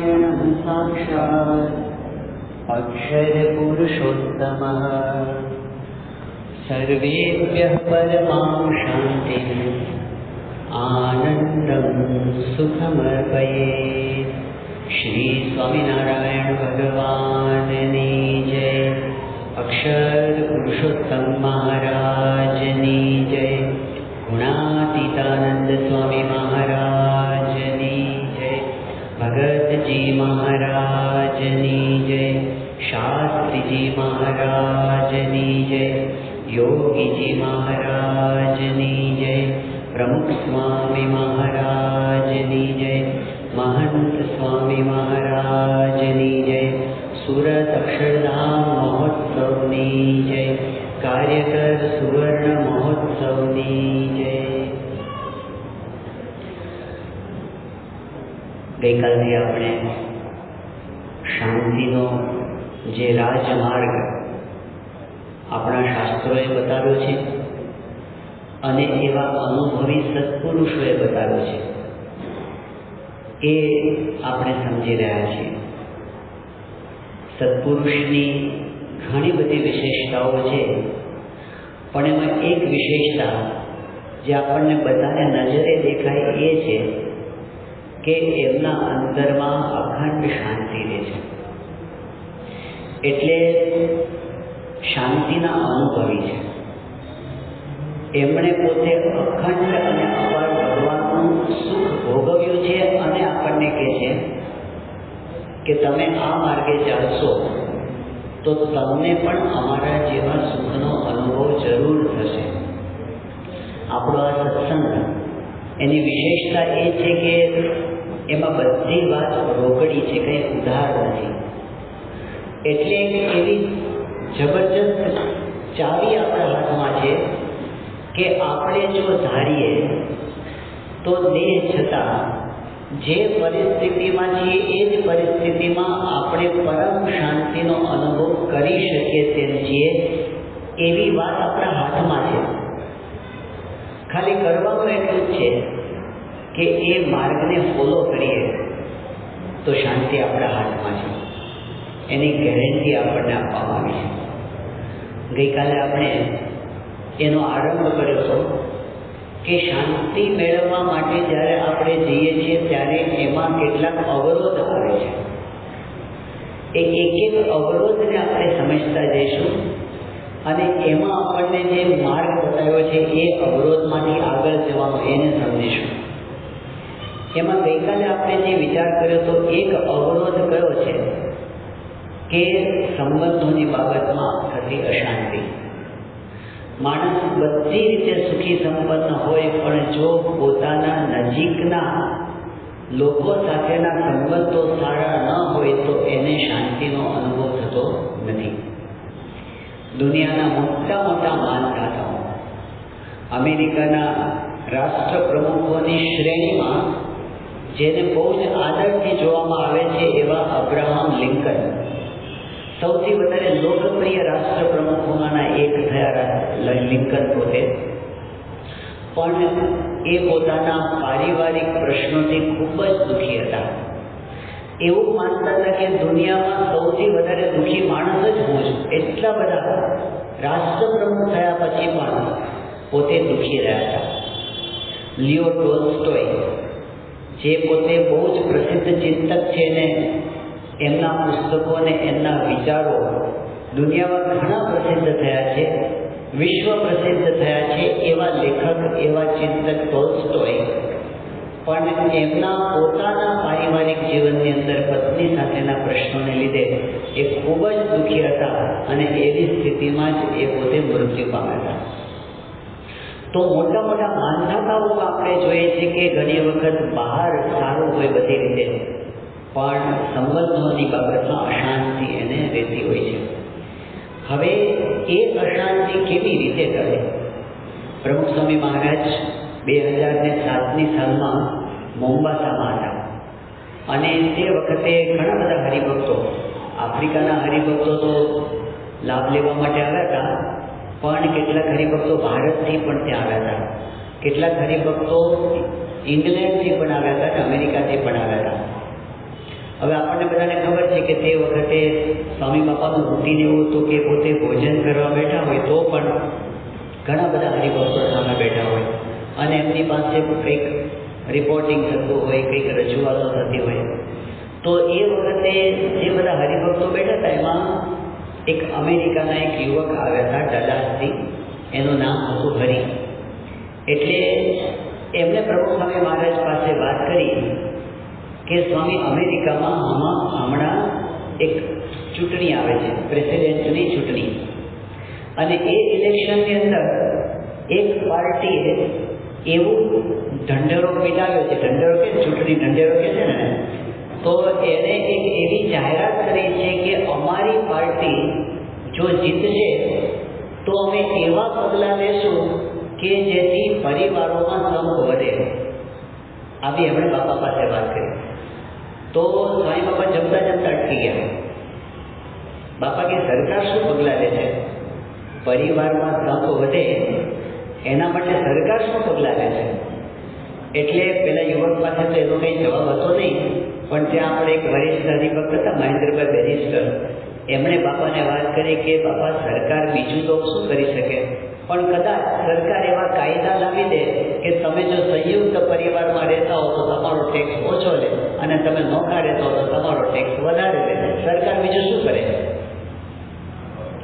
नारायणः साक्षात् अक्षरपुरुषोत्तमः सर्वेभ्यः परमां शान्तिम् आनन्दं सुखमर्पयेत्। श्री स्वामिनारायण भगवाननी जय। अक्षर पुरुषोत्तम महाराजनी जय। गुणातीतानंद स्वामी महाराजनी जय। भगत जी महाराजनी जय। शास्त्री जी महाराजनी जय। योगी जी महाराजनी जय। प्रमुख स्वामी महाराजनी जय। महंत स्वामी महाराजनी जय। सूरत अक्षरधाम महोत्सवनी जय। कार्यकर सुवर्ण महोत्सवनी जय। गईकालથી આપણે શાંતિનો જે રાજમાર્ગ આપણા શાસ્ત્રોએ બતાવ્યો છે અને એવા અનુભવી સત્પુરુષોએ બતાવ્યો છે એ આપણે સમજી રહ્યા છીએ। સત્પુરુષની ઘણી બધી વિશેષતાઓ છે, પણ એમાં એક વિશેષતા જે આપણને બધાને નજરે દેખાય એ છે કે એમના અંતરમાં અખંડ શાંતિ રહે છે। એટલે શાંતિના અનુભવી છે। એમણે પોતે અખંડ અને અપાર ભગવાનનું સુખ ભોગવ્યું છે અને આપણને કહે છે કે તમે આ માર્ગે ચાલશો તો તમને પણ અમારા જેવા સુખનો અનુભવ જરૂર થશે। આપણો આ સત્સંગ એની વિશેષતા એ છે કે એમાં બધી વાત રોકડી છે, કંઈ ઉધાર નથી। એટલે એવી જબરજસ્ત ચાવી આપણા હાથમાં છે કે આપણે જો ધારીએ તો દેહ છતાં જે પરિસ્થિતિમાં છીએ એ જ પરિસ્થિતિમાં આપણે પરમ શાંતિનો અનુભવ કરી શકીએ તેમ છીએ। એવી વાત આપણા હાથમાં છે। ખાલી કરવાનું એટલું જ છે કે એ માર્ગને ફોલો કરીએ તો શાંતિ આપણા હાથમાં છે। એની ગેરંટી આપણને આપવામાં આવી છે। ગઈકાલે આપણે એનો આરંભ કર્યો હતો કે શાંતિ મેળવવા માટે જ્યારે આપણે જઈએ છીએ ત્યારે એમાં કેટલાક અવરોધ આવે છે। એ એક એક અવરોધને આપણે સમજતા જઈશું અને એમાં આપણને જે માર્ગ બતાવ્યો છે એ અવરોધમાંથી આગળ જવાનો એને સમજીશું। એમાં ગઈકાલે આપણે જે વિચાર કર્યો તો એક અવરોધ કયો છે કે સંબંધોની બાબતમાં થતી અશાંતિ। માણસ બધી રીતે સુખી સંપન્ન હોય પણ જો પોતાના નજીકના લોકો સાથેના સંબંધો સારા ન હોય તો એને શાંતિનો અનુભવ થતો નથી। દુનિયાના મોટા મોટા માનધાતાઓ અમેરિકાના રાષ્ટ્ર પ્રમુખોની શ્રેણીમાં જેને બહુ જ આદરથી જોવામાં આવે છે એવા અબ્રાહમ લિંકન સૌથી વધારે લોકપ્રિય રાષ્ટ્ર પ્રમુખોમાંના એક થયા લિંકન પોતે, પણ એ પોતાના પારિવારિક પ્રશ્નોથી ખૂબ જ દુઃખી હતા। એવું માનતા હતા કે દુનિયામાં સૌથી વધારે દુઃખી માણસ જ હું છું। એટલા બધા રાષ્ટ્ર પ્રમુખ થયા પછી પણ પોતે દુઃખી રહ્યા હતા। લિયો ટોલ્સ્ટોય જે પોતે બહુ જ પ્રસિદ્ધ ચિંતક છે ને એમના પુસ્તકો અને એમના વિચારો દુનિયામાં ઘણા પ્રસિદ્ધ થયા છે, વિશ્વ પ્રસિદ્ધ થયા છે। એવા લેખક, એવા ચિંતક ટોલ્સ્ટોય પણ એમના પોતાના પારિવારિક જીવનની અંદર પત્ની સાથેના પ્રશ્નોને લીધે એ ખૂબ જ દુઃખી હતા અને એવી સ્થિતિમાં જ એ પોતે મૃત્યુ પામ્યા હતા। તો મોટા મોટા માનધાતાઓ આપણે જોઈએ છે કે ઘણી વખત બહાર સારું હોય બધી રીતે પણ સંબંધોની બાબતમાં અશાંતિ એને રહેતી હોય છે। હવે એ અશાંતિ કેવી રીતે ટળે? પ્રમુખ સ્વામી મહારાજ 2007ની સાલમાં મોમ્બાસામાં હતા અને તે વખતે ઘણા બધા હરિભક્તો, આફ્રિકાના હરિભક્તો તો લાભ લેવા માટે આવ્યા હતા, પણ કેટલાક હરિભક્તો ભારતથી પણ ત્યાં આવ્યા હતા, કેટલાક હરિભક્તો ઇંગ્લેન્ડથી પણ આવ્યા હતા, અમેરિકાથી પણ આવ્યા હતા। હવે આપણને બધાને ખબર છે કે તે વખતે સ્વામી બાપાનું રૂટીન એવું હતું કે પોતે ભોજન કરવા બેઠા હોય તો પણ ઘણા બધા હરિભક્તો સામે બેઠા હોય અને એમની પાસે કંઈક રિપોર્ટિંગ થતું હોય, કંઈક રજૂઆતો થતી હોય. તો એ વખતે જે બધા હરિભક્તો બેઠા હતા એમાં એક અમેરિકાના એક યુવક આવ્યા હતા ડલાસથી. એનું નામ હતું હરિ. એટલે એમણે પ્રભુ સ્વામી મહારાજ પાસે વાત કરી કે સ્વામી અમેરિકામાં હમણાં એક ચૂંટણી આવે છે, પ્રેસિડેન્ટની ચૂંટણી, અને એ ઇલેક્શનની અંદર એક પાર્ટીએ એવું ઢંઢેરો પીટાવ્યો છે, ઢંઢેરો કે ચૂંટણી ઢંઢેરો કે છે ને, તો એણે એક એવી જાહેરાત કરી છે કે અમારી પાર્ટી જો જીતશે તો અમે એવા પગલાં લેશું કે જેથી પરિવારોમાં સંપ વધે. આવી એમણે બાપા પાસે વાત કરી. તો સ્વામી બાપા જમતા જમતા અટકી ગયા. બાપા કે સરકાર શું પગલાં લે છે? પરિવારમાં સંપ વધે એના માટે સરકાર શું પગલાં લે છે? એટલે પેલા યુવક પાસે તો એનો કંઈ જવાબ હતો નહીં, પણ ત્યાં આપણે એક વરિષ્ઠ અધિપક હતા મહેન્દ્રભાઈ બેરિસ્ટર, એમણે બાપાને વાત કરી કે બાપા સરકાર બીજું તો શું કરી શકે, પણ કદાચ સરકાર એવા કાયદા લાવી દે કે તમે જો સંયુક્ત પરિવારમાં રહેતા હો તો તમારો ટેક્સ ઓછો લે અને તમે નોખા રહેતા હો તો તમારો ટેક્સ વધારે લે. સરકાર બીજું શું કરે?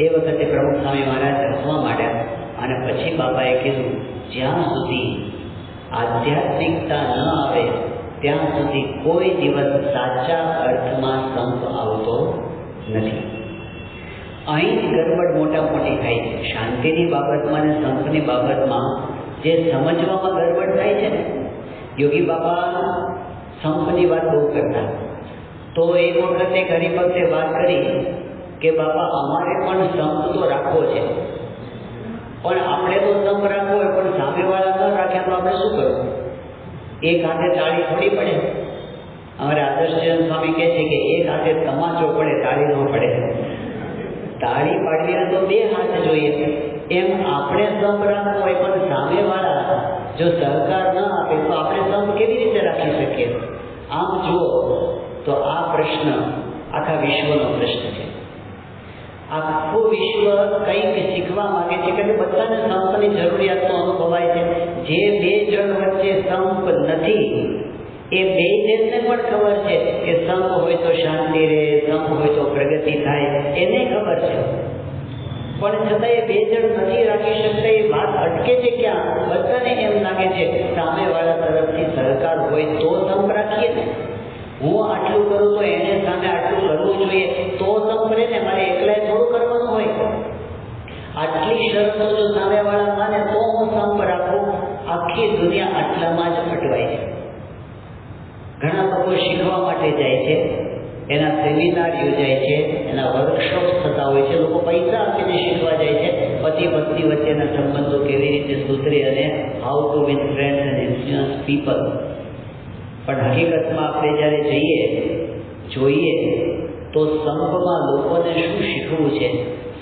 એ વખતે પ્રમુખ સ્વામી મહારાજ હસવા માંડ્યા અને પછી બાપાએ કીધું, જ્યાં સુધી આધ્યાત્મિકતા ન આવે ત્યાં સુધી કોઈ દિવસ સાચા અર્થમાં સંપ આવતો નથી. અહીં જ ગરબડ મોટા મોટી થાય છે. શાંતિની બાબતમાં અને સંપની બાબતમાં જે સમજવામાં ગરબડ થાય છે ને, યોગી બાપા સંપની વાત બહુ કરતા. તો એક વખત એક હરિભક્તે વાત કરી કે બાપા અમારે પણ સંપ તો રાખવો છે, પણ આપણે તો સંપ રાખવો હોય પણ સામેવાળા ન રાખ્યા તો આપણે શું કરવું? એક હાથે તાળી થોડી પડે. અમારે આદર્શચંદ સ્વામી કહે છે કે એક હાથે તમાચો પડે, તાળી ન પડે. તાળી પાડવી તો બે હાથ જોઈએ. એમ આપણે સંપ રાખવો હોય પણ સામેવાળા જો સહકાર ન આપે તો આપણે સંપ કેવી રીતે રાખી શકીએ? આમ જુઓ તો આ પ્રશ્ન આખા વિશ્વનો પ્રશ્ન છે. આખું વિશ્વ કંઈક શીખવા માંગે છે કે બધાને સંપની જરૂરિયાત તો અનુભવાય છે. જે બે જણ વચ્ચે સંપ નથી એ બે જણને પણ ખબર છે કે સંપ હોય તો શાંતિ રહે, સંપ હોય તો પ્રગતિ થાય, એને ખબર છે. પણ છતાં એ બે જણ નથી રાખી શકતા. એ વાત અટકે છે ક્યાં? બધાને એમ લાગે છે સામેવાળા તરફથી સહકાર હોય તો સંપ રાખીએ ને. હું આટલું કરું તો એને સામે આટલું કરવું જોઈએ તો સંપ રહે ને, મારે એકલાએ થોડું કરવાનું હોય. આટલી શરતો જો સામેવાળા માને તો હું સંપ રાખું. આખી દુનિયા આટલામાં જ અટવાય છે. ઘણા લોકો શીખવા માટે જાય છે, એના સેમિનાર યોજાય છે, એના વર્કશોપ થતા હોય છે, લોકો પૈસા આપીને શીખવા જાય છે પતિ પત્ની વચ્ચેના સંબંધો કેવી રીતે સુધરે અને how to win friends and influence people. પણ હકીકતમાં આપણે જ્યારે જોઈએ તો સંપમાં લોકોને શું શીખવું છે?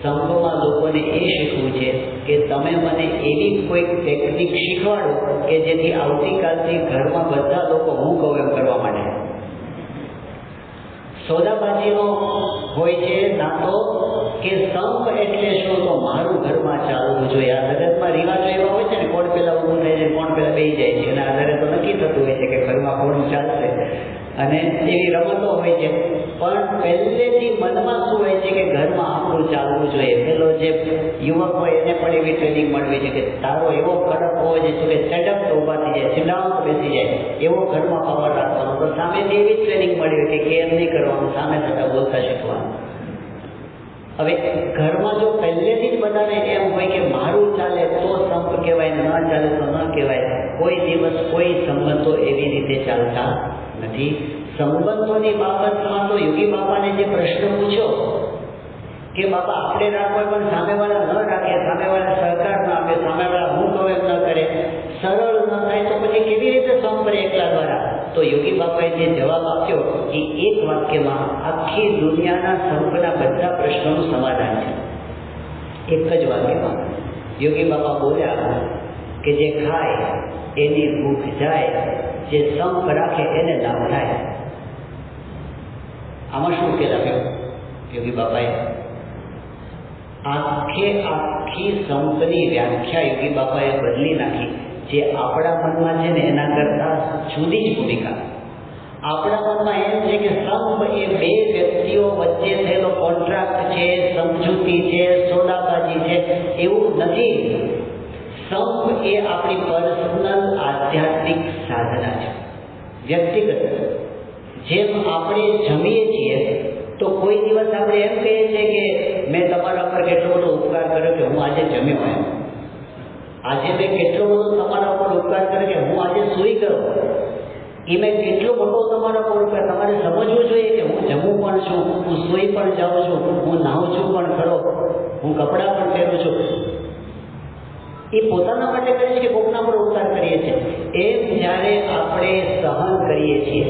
સંપમાં લોકોને એ શીખવું છે કે તમે મને એવી કોઈક ટેકનિક શીખવાડો કે જેથી આવતીકાલથી ઘરમાં બધા લોકો હું કહું એમ કરવા માંડે. સોદાબાજીનો હોય છે નાતો કે સંપ એટલે શું? તો મારું ઘરમાં ચાલવું જોઈએ. આ જગતમાં રિવાજો એવા હોય છે ને, કોણ પેલા ઊભું થાય છે, કોણ પેલા બેસી જાય છે, એના આધારે તો નક્કી થતું હોય છે કે ઘરમાં કોણ ચાલશે, અને એવી રમતો હોય છે. પણ પહેલેથી મનમાં શું હોય છે કે ઘરમાં આપણું ચાલવું જોઈએ. પેલો જે યુવક હોય એને પણ એવી ટ્રેનિંગ મળવી છે કે તારો એવો કડક હોવો જોઈએ કે સેટઅપ તો ઊભા થઈ જાય, સિડાઉન તો બેસી જાય, એવો ઘરમાં પાવર રાખવાનો. તો સામેથી એવી ટ્રેનિંગ મળી હોય કે એમ નહીં કરવાનું, સામે થતાં બોલતા શીખવાનું. હવે ઘરમાં જો પહેલેથી જ બધાને એમ હોય કે મારું ચાલે તો સંપ કહેવાય, ન ચાલે તો ન કહેવાય, કોઈ દિવસ કોઈ સંબંધો એવી રીતે ચાલતા નથી. સંબંધોની બાબતમાં તો યોગી બાપાને જે પ્રશ્ન પૂછ્યો કે બાપા આપણે રાખવો પણ સામેવાળા ન રાખે, સામેવાળા સહકાર ન આપે, સામેવાળા હું કહું એમ ન કરે, સરળ ન થાય તો પછી કેવી રીતે સંપ રહે એકલા દ્વારા? તો યોગી બાપાએ જે જવાબ આપ્યો એ એક વાક્યમાં આખી દુનિયાના સંપના બધા પ્રશ્નોનું સમાધાન છે. એક જ વાક્યમાં યોગી બાપા બોલ્યા કે જે ખાય એની ભૂખ જાય, જે સંપ રાખે એને લાભ થાય. આમાં શું ઉકેલ આપ્યો યોગી બાપાએ? આખી સંતની વ્યાખ્યા યોગી બાપાએ બદલી નાખી. જે આપણા મનમાં છે ને એના કરતાં જુદી જ ભૂમિકા. આપણા મનમાં એમ છે કે સંપ એ બે વ્યક્તિઓ વચ્ચે થયેલો કોન્ટ્રાક્ટ છે, સમજૂતી છે, સોદાબાજી છે. એવું નથી. સંપ એ આપણી પર્સનલ આધ્યાત્મિક સાધના છે, વ્યક્તિગત. જેમ આપણે જમીએ છીએ તો કોઈ દિવસ આપણે એમ કહીએ છીએ કે મેં તમારા પર કેટલો બધો ઉપકાર કર્યો કે હું આજે જમ્યો. એમ આજે મેં કેટલો બધો તમારા પર ઉપકાર કર્યો કે હું આજે સૂઈ ગયો. એ મેં કેટલો મોટો તમારા પર ઉપકાર. તમારે સમજવું જોઈએ કે હું જમું પણ છું, હું સૂઈ પણ જાઉં છું, હું નાહું છું પણ ખરો, હું કપડાં પણ પહેરું છું. એ પોતાના માટે કરીએ છીએ કે કોકના પર ઉપકાર કરીએ છીએ? એમ જ્યારે આપણે સહન કરીએ છીએ,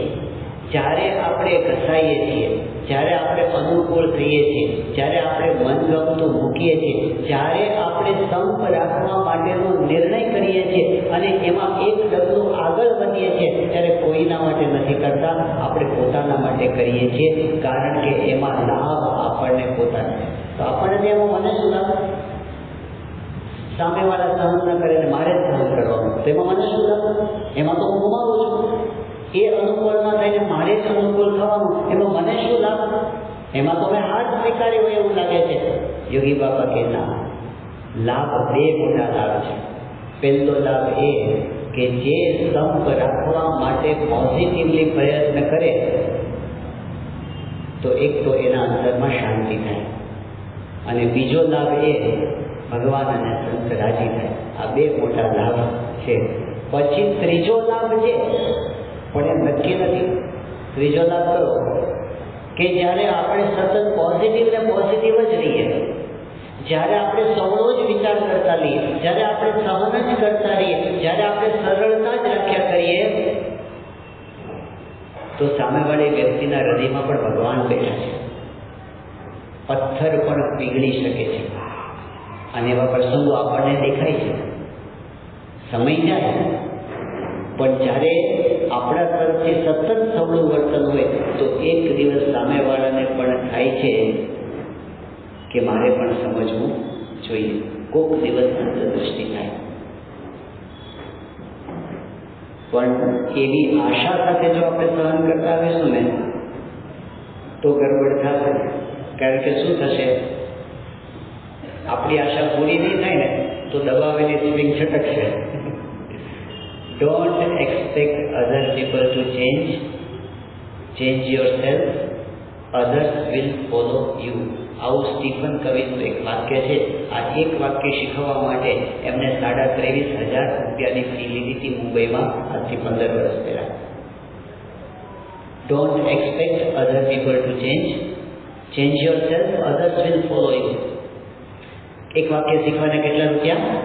જ્યારે આપણે ઘસાઈએ છીએ, જ્યારે આપણે અનુકૂળ થઈએ છીએ, જ્યારે આપણે મનગમતું મૂકીએ છીએ, જ્યારે આપણે સંપ રાખવા માટેનો નિર્ણય કરીએ છીએ અને એમાં એક ડગલું આગળ વધીએ છીએ, ત્યારે કોઈના માટે નથી કરતા, આપણે પોતાના માટે કરીએ છીએ. કારણ કે એમાં લાભ આપણને પોતાને. તો આપણને એમાં મને શું લાભ? સામેવાળા સહન ન કરે ને મારે જ સહન કરવાનું, તો એમાં મને શું લાભ? એમાં તો હું ગુમાવું છું. એ અનુકૂળ ન થઈને મારે જ અનુકૂળ થવાનું, એમાં મને શું લાભ? એમાં તો મેં હાથ સ્વીકાર્યો હોય એવું લાગે છે. યોગી બાબા કે ના, લાભ બે મોટા લાભ છે. પહેલો લાભ એ કે જે સંપ રાખવા માટે પોઝિટિવલી પ્રયત્ન કરે તો એક તો એના અંદરમાં શાંતિ થાય, અને બીજો લાભ એ ભગવાન અને સંત રાજી થાય. આ બે મોટા લાભ છે. પછી ત્રીજો લાભ છે, પણ એમ નક્કી નથી. ત્રીજો લાભ કયો? કે જ્યારે આપણે સતત પોઝિટિવ ને પોઝિટિવ જ રહીએ, જ્યારે આપણે સવળો જ વિચાર કરતા રહીએ, જ્યારે આપણે સહન જ કરતા રહીએ, જ્યારે આપણે સરળતા જ રાખ્યા કરીએ, તો સામેવાળી વ્યક્તિના હૃદયમાં પણ ભગવાન બેઠા છે. પથ્થર પણ પીગળી શકે છે. અને એવા પ્રસંગો આપણને દેખાય છે. સમય જાય પણ જ્યારે આપણા તરફથી સતત સવળું વર્તન હોય તો એક દિવસ સામેવાળાને પણ થાય છે કે મારે પણ સમજવું જોઈએ. કોક દિવસ અંતર્દૃષ્ટિ થાય. પણ એવી આશા સાથે જો આપણે સહન કરતા આવીશું ને તો ગડબડ થશે. કારણ કે શું થશે? આપણી આશા પૂરી નહીં થાય ને તો દબાવેલી spring છટકશે. Don't expect other people to change. Change yourself. Others will follow you. આવું સ્ટીફન કવિનું એક વાક્ય છે. આ એક વાક્ય શીખવવા માટે એમને 23,500 રૂપિયાની ફી લીધી હતી મુંબઈમાં, આજથી 15 વર્ષ પહેલા. Don't expect other people to change. Change yourself. Others will follow you. એક વાક્ય શીખવાના કેટલા રૂપિયા?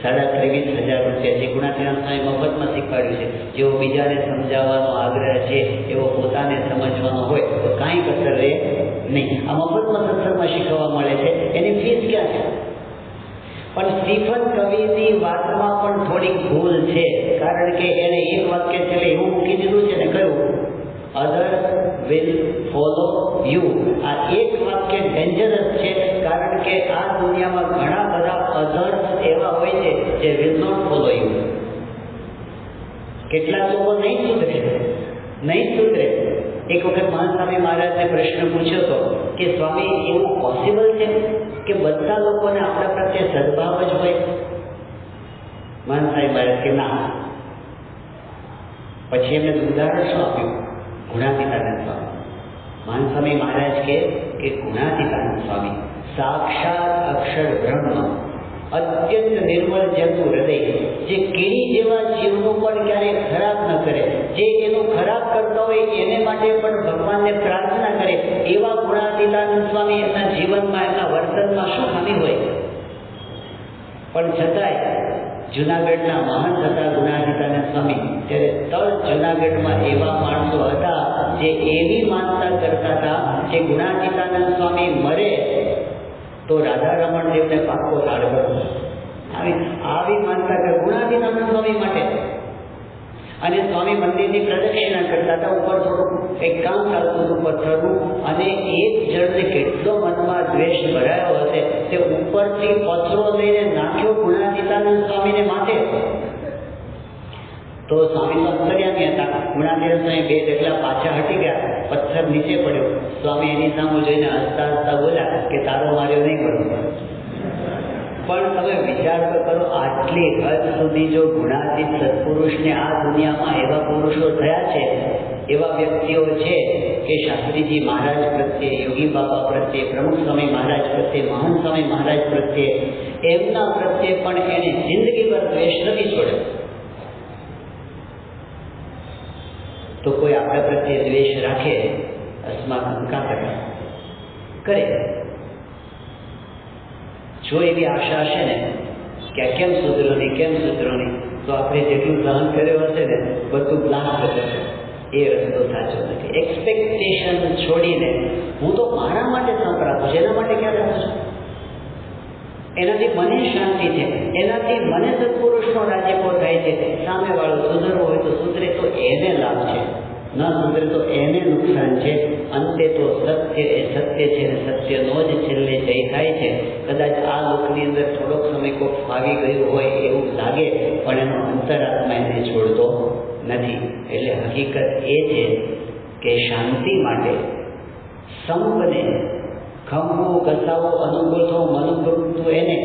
23,500 રૂપિયા. જે ગુણાતીતાનંદ સ્વામી મફતમાં શીખવાડ્યું છે. જેવો બીજાને સમજાવવાનો આગ્રહ છે એવો પોતાને સમજવાનો હોય તો કાંઈ કસર રહે નહીં. આ મફતમાં સત્સંગમાં શીખવવા મળે છે, એની ફીસ ક્યાં છે? પણ સ્ટીફન કવિની વાતમાં પણ થોડીક ભૂલ છે. કારણ કે એણે એક વાક્ય છેલ્લે એવું મૂકી દીધું છે ને, કયું? અધર વિલ ફોલો યુ. આ એક વાક્ય ડેન્જરસ છે. કારણ કે આ દુનિયામાં ઘણા બધા અધર્સ એવા હોય છે જે વિલ નોટ ફોલો યુ. કેટલાક લોકો નહીં સુધરે. એક વખત મહાન સ્વામી મહારાજને પ્રશ્ન પૂછ્યો હતો કે સ્વામી, એવું પોસિબલ છે કે બધા લોકોને આપણા પ્રત્યે સદભાવ જ હોય? મહાન સ્વામી મહારાજ કે ના. પછી એમને ઉદાહરણ શું આપ્યું? ગુણાતીતાનંદ સ્વામી. મહાન સ્વામી મહારાજ કે ગુણાતીતાનંદ સ્વામી સાક્ષાત અક્ષર બ્રહ્મ, અત્યંત નિર્મળ જતું હૃદય, જે કેરી જેવા જીવનું પણ ક્યારેય ખરાબ ન કરે, જે એનું ખરાબ કરતા હોય એને માટે પણ ભગવાનને પ્રાર્થના કરે, એવા ગુણાતીતાનંદ સ્વામી એમના જીવનમાં, એમના વર્તનમાં શું ખામી હોય? પણ છતાંય જુનાગઢના મહાન હતા ગુણાતીતાનંદ સ્વામી. ત્યારે જુનાગઢમાં એવા માણસો હતા જે એવી માનતા કરતા હતા કે ગુણાતીતાનંદ સ્વામી મરે તો રાધારમણ દેવને પાક્કો તાળ કરવો. આવી માનતા કર ગુણાતીતાનંદ સ્વામી માટે. અને સ્વામી મંદિરની પ્રદક્ષિણા કરતા હતા. ઉપર થોડું એક કામ ચાલતું હતું પથ્થરનું, અને એક જણને કેટલો મનમાં દ્વેષ ભરાયો હશે તે ઉપરથી પથ્થરો લઈને નાખ્યો ગુણાતીતાનંદ સ્વામીને માથે. તો સ્વામી તો અંતર્યામી હતા. ગુણાતીતાનંદ સ્વામી બે ડગલા પાછા હટી ગયા, પથ્થર નીચે પડ્યો. સ્વામી એની સામે જોઈને હસતા હસતા બોલ્યા કે તારો માર્યો નહીં બરોબર. પણ તમે વિચાર તો કરો, આટલી હદ સુધી જો ગુણાતીત સત્પુરુષને આ દુનિયામાં એવા પુરુષો થયા છે, એવા વ્યક્તિઓ છે કે શાસ્ત્રીજી મહારાજ પ્રત્યે, યોગી બાબા પ્રત્યે, પ્રમુખ સ્વામી મહારાજ પ્રત્યે, મહાન સ્વામી મહારાજ પ્રત્યે, એમના પ્રત્યે પણ એને જિંદગીભર દ્વેષ નથી છોડ્યો. તો કોઈ આપણા પ્રત્યે દ્વેષ રાખે, અસ્માકંકા કરે. જો એવી આશા હશે ને કે કેમ સુધરો નહીં, તો આપણે જેટલું સહન કર્યો હશે ને બધું બ્લાસ્ટ થશે. એ રસ્તો સાચો નથી. એક્સપેક્ટેશન છોડીને હું તો મારા માટે સંપ રાખું છું, એના માટે ક્યાં રાખું છું? એનાથી મને શાંતિ છે, એનાથી મને સત્પુરુષનો રાજીપો થાય છે. સામેવાળો સુધરવો હોય તો સુધરે તો એને લાભ છે, ન સુધરે તો એને નુકસાન છે. અંતે તો સત્ય એ સત્ય છે, અને સત્યનો જ છેલ્લે જય થાય છે. કદાચ આ લોકની અંદર થોડોક સમય કોઈ ફાવી ગયું હોય એવું લાગે, પણ એનો અંતરાત્મા એને છોડતો નથી. એટલે હકીકત એ છે કે શાંતિ માટે સંપને ખંભવું, કસાવો, અનુકૂળ થવું, મનુકૃતું, એને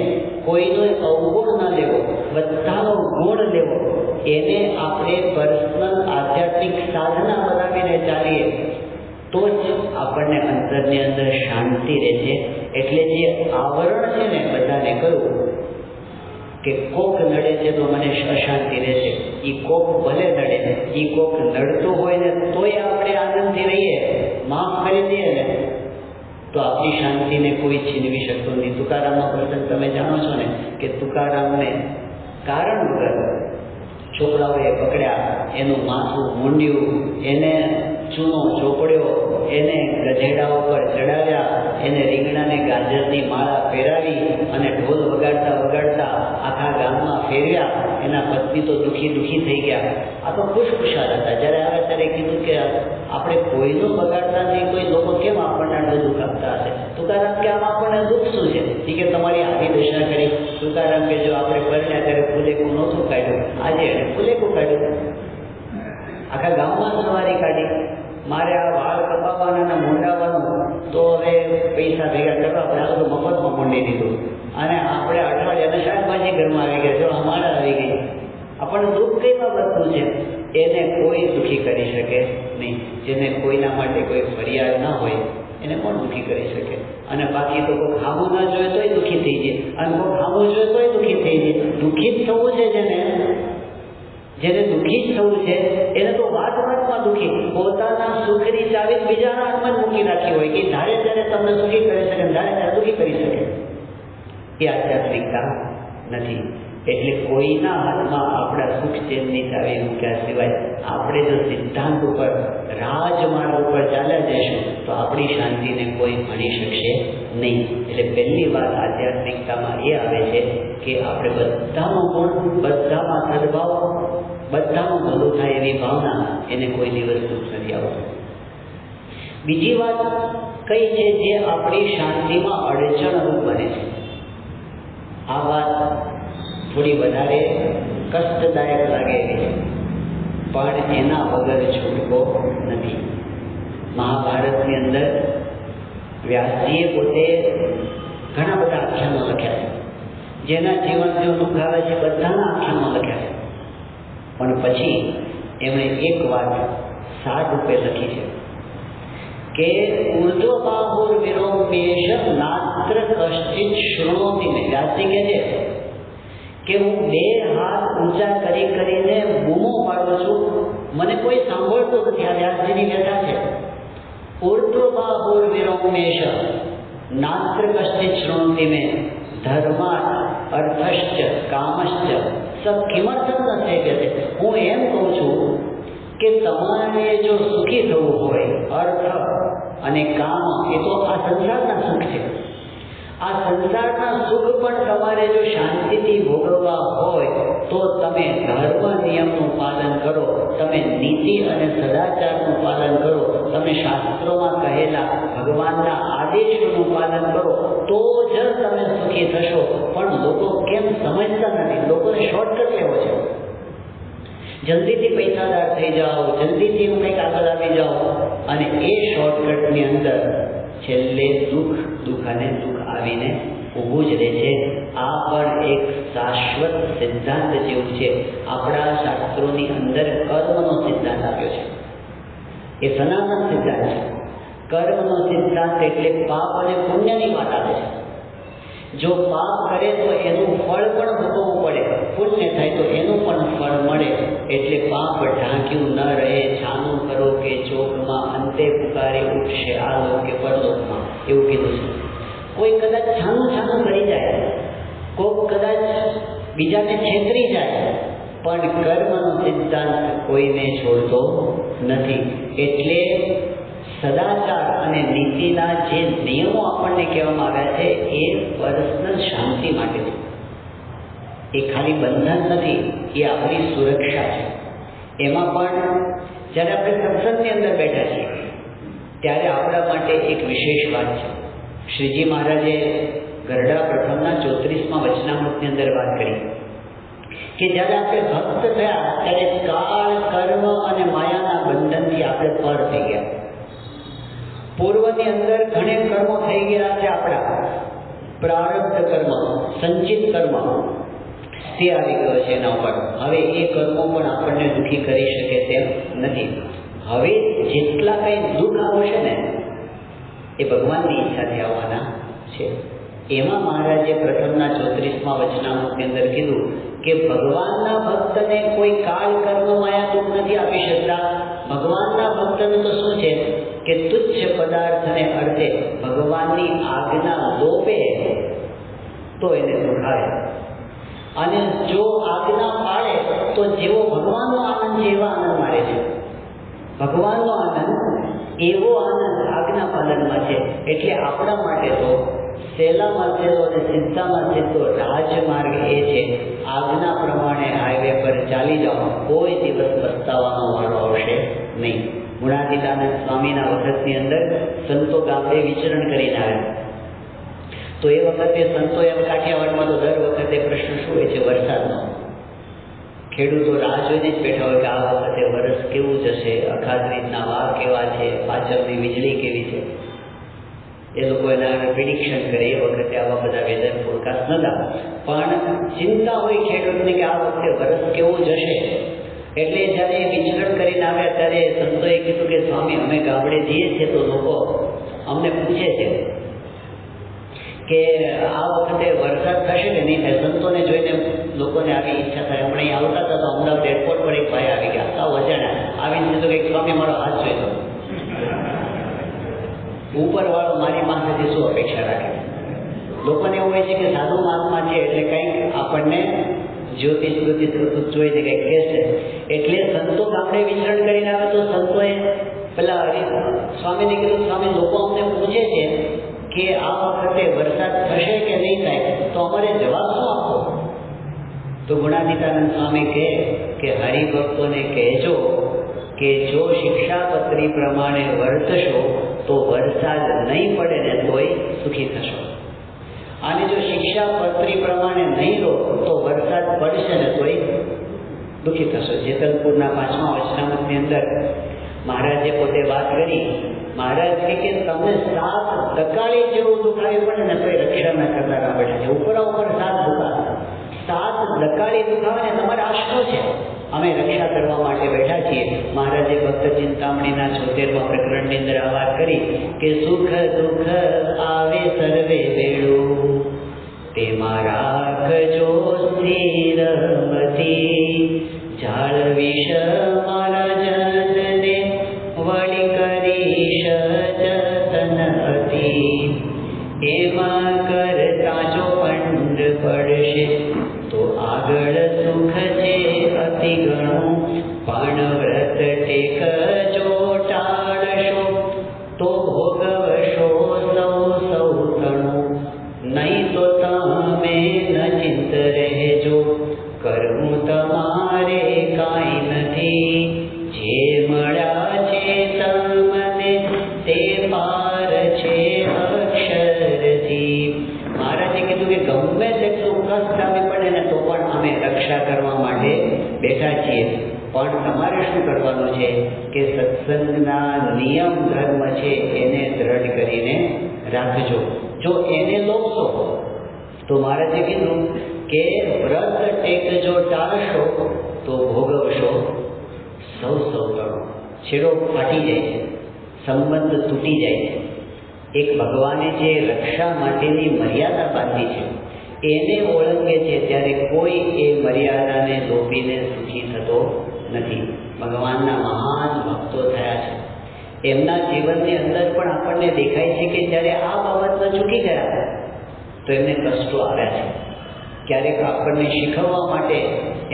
કોઈનો અવગુણ ન લેવો, બધાનો ગુણ લેવો. એને આપણે પર્સનલ આધ્યાત્મિક સાધના બનાવીને ચાલીએ તો જ આપણને અંતરની અંદર શાંતિ રહે છે. એટલે જે આવરણ છે ને બધાને કહ્યું કે કોક નડે છે તો મને અશાંતિ રહે છે, એ કોક ભલે નડે, એ કોક નડતું હોય ને તોય આપણે આનંદથી રહીએ, માફ કરી દઈએ ને, તો આપણી શાંતિને કોઈ છીનવી શકતો નહીં. તુકારામનો પ્રસંગ તમે જાણો છો ને કે તુકારામને કારણ વગર છોકરાઓએ પકડ્યા, એનું માથું મૂંડ્યું, એને ચૂનો ચોપડ્યો, એને ગધેડા ઉપર ચડાવ્યા, એને રીંગણાને ગાજરની માળા પહેરાવી અને ઢોલ વગાડતા વગાડતા આખા ગામમાં ફેરવ્યા. એના પત્ની તો દુઃખી થઈ ગયા. આ તો ખુશખુશાલ હતા. જ્યારે આવે ત્યારે કીધું કે આપણે કોઈનું બગાડતા નહીં, કોઈ લોકો કેમ આપણને આટલું દુઃખ આપતા હશે? તુકારામ કે આમાં આપણને દુઃખ શું છે? કે તમારી આવી દશા કરી. તુકારામ કે જો આપણે પરણ્યા ત્યારે ફૂલેકું નહોતું કાઢ્યું, આજે એને ફૂલેકું કાઢ્યું, આખા ગામમાં સવારી કાઢી. મારે આ વાળ કપાવવાના મોંડાવવાનું તો હવે પૈસા ભેગા કરવા આપણે આ બધું મફતમાં મોંડી દીધું, અને આપણે અઠવાડિયાના શાકભાજી ઘરમાં આવી ગયા, જો અમારા આવી ગઈ. આપણને દુઃખ કઈ બાબતનું છે? એને કોઈ દુઃખી કરી શકે નહીં. જેને કોઈના માટે કોઈ ફરિયાદ ના હોય એને કોણ દુઃખી કરી શકે? અને બાકી તો કોઈ ખાવું ના જોઈએ તોય દુઃખી થઈ જાય, અને કોઈ ખાવું જોઈએ તોય દુઃખી થઈ જાય. દુઃખી જ થવું છે જેને દુઃખી જ થવું છે એને તો વાતમાં દુઃખી, પોતાના સુખની ચાવી બીજાના હાથમાં જ મૂકી રાખી હોય કે ધારે ત્યારે તમને સુખી કરી શકે, ધારે ત્યારે દુઃખી કરી શકે. એ આધ્યાત્મિકતા નથી. એટલે કોઈના હાથમાં આપણા સુખ ચેનની ચાવી મૂક્યા સિવાય આપણે જો સિદ્ધાંત ઉપર, રાજમાર્ગ ઉપર ચાલ્યા જઈશું તો આપણી શાંતિને કોઈ ભણી શકશે નહીં. એટલે પહેલી વાત આધ્યાત્મિકતામાં એ આવે છે કે આપણે બધાનો ગુણ, બધામાં સદભાવ, બધાનું ભલું થાય એવી ભાવના, એને કોઈ દિવસ દુઃખ નથી આવતું. બીજી વાત કઈ છે જે આપણી શાંતિમાં અડચણરૂપ બને છે? આ વાત થોડી વધારે કષ્ટદાયક લાગે એવી છે, પણ એના વગર છૂટકો નથી. મહાભારતની અંદર વ્યાસજીએ પોતે ઘણા બધા આખ્યાનો લખ્યા છે. જેના જીવન જો દુઃખ આવે છે બધાના આખ્યાનો લખ્યા છે, પણ પછી એમણે એક વાત સાદ રૂપે લખી છે કે ઉર્ધ્વબાહુર વિરોમેશ નાત્ર કશ્ચિત શૃણોતિ મેં. વ્યાસજી કહે છે કે હું બે હાથ ઊંચા કરીને બૂમો પાડું છું, મને કોઈ સાંભળતું નથી. આ વ્યાસજીની વ્યથા છે. ઉર્ધ્વબાહુર વિરોમેશ નાત્ર કશ્ચિત શૃણોતિ મેં ધર્માર્થ અર્થશ્ચ કામશ્ચ સબ કિમર્થમ ન છે. હું એમ કહું છું કે તમારે જો સુખી થવું હોય, અર્થ અને કામ એ તો આ સંસારના સુખ છે, આ સંસારના સુખ પણ તમારે જો શાંતિથી ભોગવવા હોય તો તમે ધર્મ નિયમનું પાલન કરો, તમે નીતિ અને સદાચારનું પાલન કરો, તમે શાસ્ત્રોમાં કહેલા ભગવાનના આદેશોનું પાલન કરો, તો જ તમે સુખી થશો. પણ લોકો કેમ સમજતા નથી? લોકોને શોર્ટકટ લેવો છે. જલ્દીથી પૈસાદાર થઈ જાઓ, જલ્દીથી હું કંઈક આગળ આવી જાઓ, અને એ શોર્ટકટની અંદર છેલ્લે દુઃખ અને દુઃખ આવીને ઊભું જ રહે છે. આ પણ એક શાશ્વત સિદ્ધાંત જેવું છે. આપણા શાસ્ત્રોની અંદર કર્મનો સિદ્ધાંત આપ્યો છે. એ સનાતન સિદ્ધાંત છે. કર્મનો સિદ્ધાંત એટલે પાપ અને પુણ્યની વાત આવે છે. જો પાપ કરે તો એનું ફળ પણ ભોગવવું પડે, પુણ્ય થાય તો એનું પણ ફળ મળે. એટલે પાપ ઢાંક્યું ન રહે, છાનું કરો કે ચોકમાં, અંતે પુકારે ઉઠશે આ લોક કે પરલોકમાં, એવું કીધું છે. કોઈ કદાચ છાનું કરી જાય, કોઈક કદાચ બીજાને છેતરી જાય, પણ કર્મનો સિદ્ધાંત કોઈને છોડતો નથી. એટલે સદાચાર અને નીતિના જે નિયમો આપણને કહેવામાં આવ્યા છે એ પર્સનલ શાંતિ માટે છે. એ ખાલી બંધન નથી, એ આપણી સુરક્ષા છે. એમાં પણ જ્યારે આપણે સત્સંગની અંદર બેઠા છીએ ત્યારે આપણા માટે એક વિશેષ વાત છે. શ્રીજી મહારાજે ગરડા પ્રથમના 34મા વચનામૃતની અંદર વાત કરી કે જ્યારે આપણે ભક્ત થયા ત્યારે કાળ, કર્મ અને માયાના બંધનથી આપણે પર થઈ ગયા. પૂર્વની અંદર ઘણે કર્મો થઈ ગયા છે આપણા, પ્રારબ્ધ કર્મ, સંચિત કર્મ, તે આવી ગયો છે એના ઉપર. હવે એ કર્મો પણ આપણને દુઃખી કરી શકે તેમ નથી. હવે જેટલા કંઈ દુઃખ આવશે ને એ ભગવાનની ઈચ્છાથી આવવાના છે. એમાં મહારાજે પ્રથમના 34મા વચનામૃતની અંદર કીધું કે ભગવાનના ભક્તને કોઈ કાળ, કર્મ, માયા દુઃખ નથી આપી શકતા. ભગવાનના ભક્તને તો શું છે કે તુચ્છ પદાર્થને અર્થે ભગવાનની આજ્ઞા લોપે તો એને દુઃખ આવે, અને જો આજ્ઞા પાળે તો જેવો ભગવાનનો આનંદ છે એવા આનંદ મારે છે. ભગવાનનો આનંદ એવો આનંદ આજ્ઞા પાલનમાં છે. એટલે આપણા માટે તો સહેલામાં સહેલો અને સિદ્ધામાં સીધો રાજમાર્ગ એ છે, આજ્ઞા પ્રમાણે હાઈવે પર ચાલી જાઓ, કોઈ દિવસ પસ્તાવાનો વારો આવશે નહીં. ગુણાતીતાનંદ સ્વામીના વખતની અંદર સંતો ગામડે વિચરણ કરીને આવ્યા. તો એ વખતે સંતો એમ કાઠિયાવાડમાં તો દર વખતે પ્રશ્ન શું હોય છે? વરસાદનો. ખેડૂતો રાહ જોઈને જ બેઠા હોય કે આ વખતે વરસ કેવું જશે, અખાત્રીજના વાવ કેવા છે, પાછળની વીજળી કેવી છે. એ લોકો એના પ્રિડિક્શન કરે. એ વખતે આવા બધા વેધર ફોરકાસ્ટ નતા, પણ ચિંતા હોય ખેડૂતને કે આ વખતે વરસ કેવું જશે. એટલે જ્યારે વિચરણ કરીને આવ્યા ત્યારે સંતોએ કીધું કે સ્વામી, અમે ગામડે જઈએ છીએ તો લોકો અમને પૂછે છે કે આ વખતે વરસાદ થશે કે નહીં થાય. સંતોને જોઈને લોકોને આવી ઈચ્છા થાય. હમણાં અહીં આવતા હતા તો અમદાવાદ એરપોર્ટ પર એક ભાઈ આવી ગયા, સાવ અજાણ્યા આવીને કીધું કે સ્વામી મારો હાથ જોઈ દો. ઉપરવાળો મારી પાસેથી શું અપેક્ષા રાખે? લોકોને એવું હોય છે કે સાધુ મહાત્મા છે એટલે કંઈક આપણને જ્યોતિષ જોઈને કંઈક કહેશે. એટલે સંતો ગામડે વિચરણ કરીને આવે તો સંતોએ પેલા સ્વામીને કીધું, સ્વામી લોકો અમને પૂછે છે કે આ વખતે વરસાદ થશે કે નહીં થાય, તો અમારે જવાબ શું આપવો? તો ગુણાતીતાનંદ સ્વામી કહે કે હરિભક્તોને કહેજો કે જો શિક્ષાપત્રી પ્રમાણે વર્તશો તો વરસાદ નહીં પડે ને તોય સુખી થશો, અને જો શિક્ષાપત્રી પ્રમાણે નહીં રહો તો વરસાદ પડશે ને તોય દુઃખી થશો. જેતલપુરના 5મા વચનામૃતની અંદર મહારાજે પોતે વાત કરી. મહારાજ કે તમને 7 દકાળી જેવું દુઃખ આવ્યું પડે ને તોય રક્ષા ના કરતા ના બેઠા છે. ઉપર 7 દકાળી દુઃખ આવે ને તમારે આ શું છે? અમે રક્ષા કરવા માટે બેઠા છીએ. મહારાજે ભક્ત ચિંતામણીના 76મા પ્રકરણની અંદર આ વાત કરી કે સુખ દુઃખ આવે સર્વે વેળું, તેમાં રાખજો સ્થિર મતિ, જાળવીશ મારા જનને વળી કરીશ જતન અતિ, એમાં કરતા જો પંડ પડશે તો આગળ સુખ છે અતિ ઘણું, પણ વ્રત ટેક જો ટાળશો તો ભોગવશો સૌ તણું, પાર છે અક્ષરથી. મહારાજે કીધું કે ગમે તેટલું કષ્ટ આવી પડે ને તો પણ અમે રક્ષા કરવા માટે બેઠા છીએ, પણ તમારે શું કરવાનું છે કે સત્સંગના નિયમ ધર્મ છે એને દ્રઢ કરીને રાખજો. જો એને લોપશો તો મહારાજે કીધું કે વ્રત ટેકજો ટાળશો તો ભોગવશો સૌ ગણો. છેડો ફાટી જાય છે, સંબંધ તૂટી જાય છે. એક ભગવાને જે રક્ષા માટેની મર્યાદા બાંધી છે એને ઓળંગે છે ત્યારે કોઈ એ મર્યાદાને લોપીને સુખી થતો નથી. ભગવાનના મહાન ભક્તો થયા છે, એમના જીવનની અંદર પણ આપણને દેખાય છે કે જ્યારે આ બાબતમાં ચૂકી ગયા તો એમને કષ્ટો આવ્યા છે. ક્યારેક આપણને શીખવવા માટે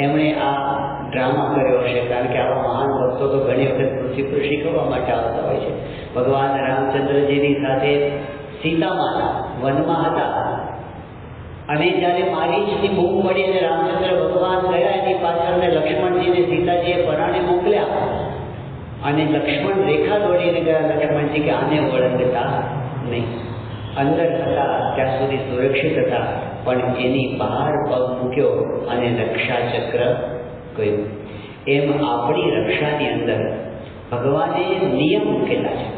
એમણે આ ડ્રામા કર્યો હશે, કારણ કે આવા મહાન ભક્તો તો ઘણી વખત પૃથ્વી પર શીખવવા માટે આવતા હોય છે. ભગવાન રામચંદ્રજીની સાથે સીતા માતા વનમાં હતા અને જ્યારે મારીચની બૂમ પડી અને રામચંદ્ર ભગવાન ગયા એની પાછળને લક્ષ્મણજીને સીતાજીએ પરાણે મોકલ્યા અને લક્ષ્મણ રેખા દોડીને ગયા લક્ષ્મણજી કે આને ઓળંગતા નહીં. અંદર હતા ત્યાં સુધી સુરક્ષિત હતા, પણ એની બહાર પગ મૂક્યો અને રક્ષા ચક્ર ગયું. એમ આપણી રક્ષાની અંદર ભગવાને નિયમ મૂકેલા છે.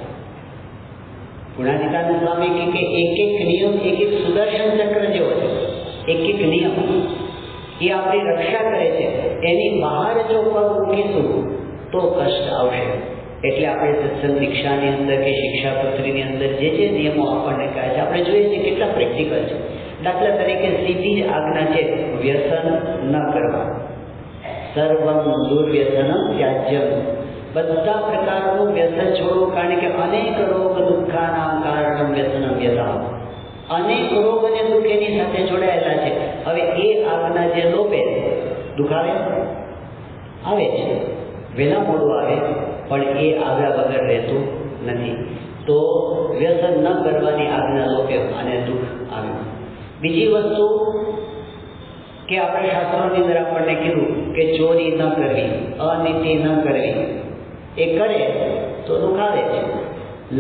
ગુણાતીતાનંદ સ્વામી કે એક એક નિયમ એક એક સુદર્શન ચક્ર જેવો છે. એક એક નિયમ એ આપણી રક્ષા કરે છે. એની બહાર જો પગ મૂકીશું તો કષ્ટ આવશે. એટલે આપણે સત્સંગ દીક્ષાની અંદર કે શિક્ષાપત્રીની અંદર જે જે નિયમો આપણને કહે છે આપણે જોઈએ છીએ કેટલા પ્રેક્ટિકલ છે. દાખલા તરીકે સીધી જ આજ્ઞા છે વ્યસન ન કરવા. સર્વમ દુર્વ્યસનમ ત્યાજ્યમ. બધા પ્રકારનું વ્યસન છોડવું, કારણ કે અનેક રોગ દુઃખાના કારણમ વ્યસનમ વ્યસન. અનેક રોગ અને દુઃખ એની સાથે જોડાયેલા છે. હવે એ આજ્ઞા જે લોપે દુઃખ આવે છે, વહેલા મોડું આવે, પણ એ આવ્યા વગર રહેતું નથી. તો વ્યસન ન કરવાની આજ્ઞા લોપે અને દુઃખ આવ્યું. બીજી વસ્તુ કે આપણે શાસ્ત્રોની અંદર આપણને કીધું કે ચોરી ન કરવી, અનીતિ ન કરવી. એ કરે તો દુઃખ આવે છે.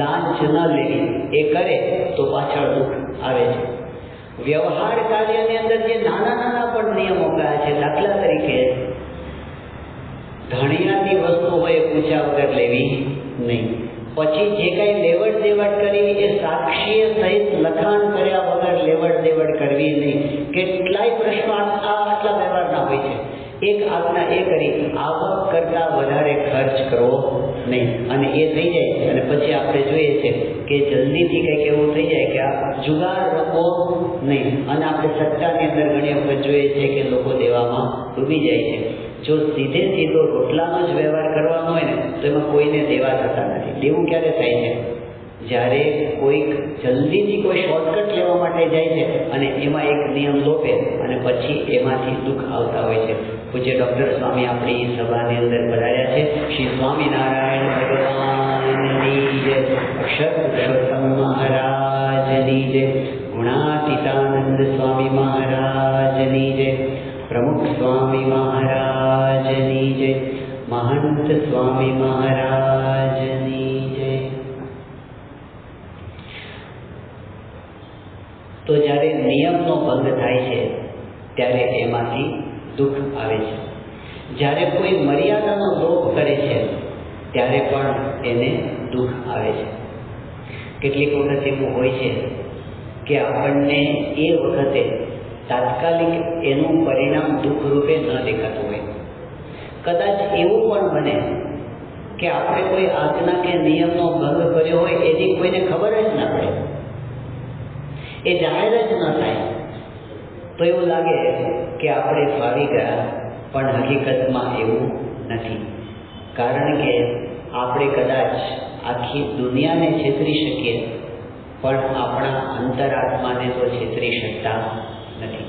લાંચ ન લેવી, એ કરે તો પાછળ દુઃખ આવે છે. વ્યવહાર કાર્યની અંદર જે નાના નાના પણ નિયમો કયા છે, દાખલા તરીકે ધણિયાની વસ્તુ હોય પૂછ્યા વગર લેવી નહીં. પછી જે કાંઈ લેવડ દેવડ કરી એ સાક્ષીએ સહિત લખાણ કર્યા વગર લેવડ દેવડ કરવી નહીં. કેટલાય પ્રશ્નો આટલા વ્યવહારના હોય છે. એક આજ્ઞા એ કરી આવક કરતાં વધારે ખર્ચ કરવો નહીં. અને એ થઈ જાય અને પછી આપણે જોઈએ છે કે જલ્દીથી કંઈક એવું થઈ જાય કે આ જુગાર રમવો નહીં. અને આપણે સટ્ટાની અંદર ઘણી વખત જોઈએ છે કે લોકો દેવામાં ડૂબી જાય છે. જો સીધે સીધો રોટલાનો જ વ્યવહાર કરવાનો હોય ને તો એમાં કોઈને દેવા થતા નથી. દેવું ક્યારે થાય છે? જ્યારે કોઈક જલ્દીથી કોઈ શોર્ટકટ લેવા માટે જાય છે અને એમાં એક નિયમ લોપે અને પછી એમાંથી દુઃખ આવતા હોય છે. પૂજ્ય ડૉક્ટર સ્વામી આપણી સભાની અંદર પધાર્યા છે. શ્રી સ્વામિનારાયણ ભગવાનની જય, અક્ષર પુરુષોત્તમ મહારાજની જય, ગુણાતીતાનંદ સ્વામી મહારાજની જય, પ્રમુખ સ્વામી મહારાજની જય, મહંત સ્વામી મહારાજની જય. તો જ્યારે નિયમનો ભંગ થાય છે ત્યારે એમાંથી દુઃખ આવે છે. જ્યારે કોઈ મર્યાદાનો લોપ કરે છે ત્યારે પણ એને દુઃખ આવે છે. કેટલીક વખત એવું હોય છે કે આપણને એ વખતે તાત્કાલિક એનું પરિણામ દુઃખ રૂપે ન દેખાતું હોય. કદાચ એવું પણ બને કે આપણે કોઈ આજ્ઞા કે નિયમનો ભંગ કર્યો હોય એની કોઈને ખબર જ ના પડે, એ જાહેર જ ન થાય, તો એવું લાગે કે આપણે ફાવી ગયા, પણ હકીકતમાં એવું નથી. કારણ કે આપણે કદાચ આખી દુનિયાને છેતરી શકીએ પણ આપણા અંતરાત્માને તો છેતરી શકતા નથી.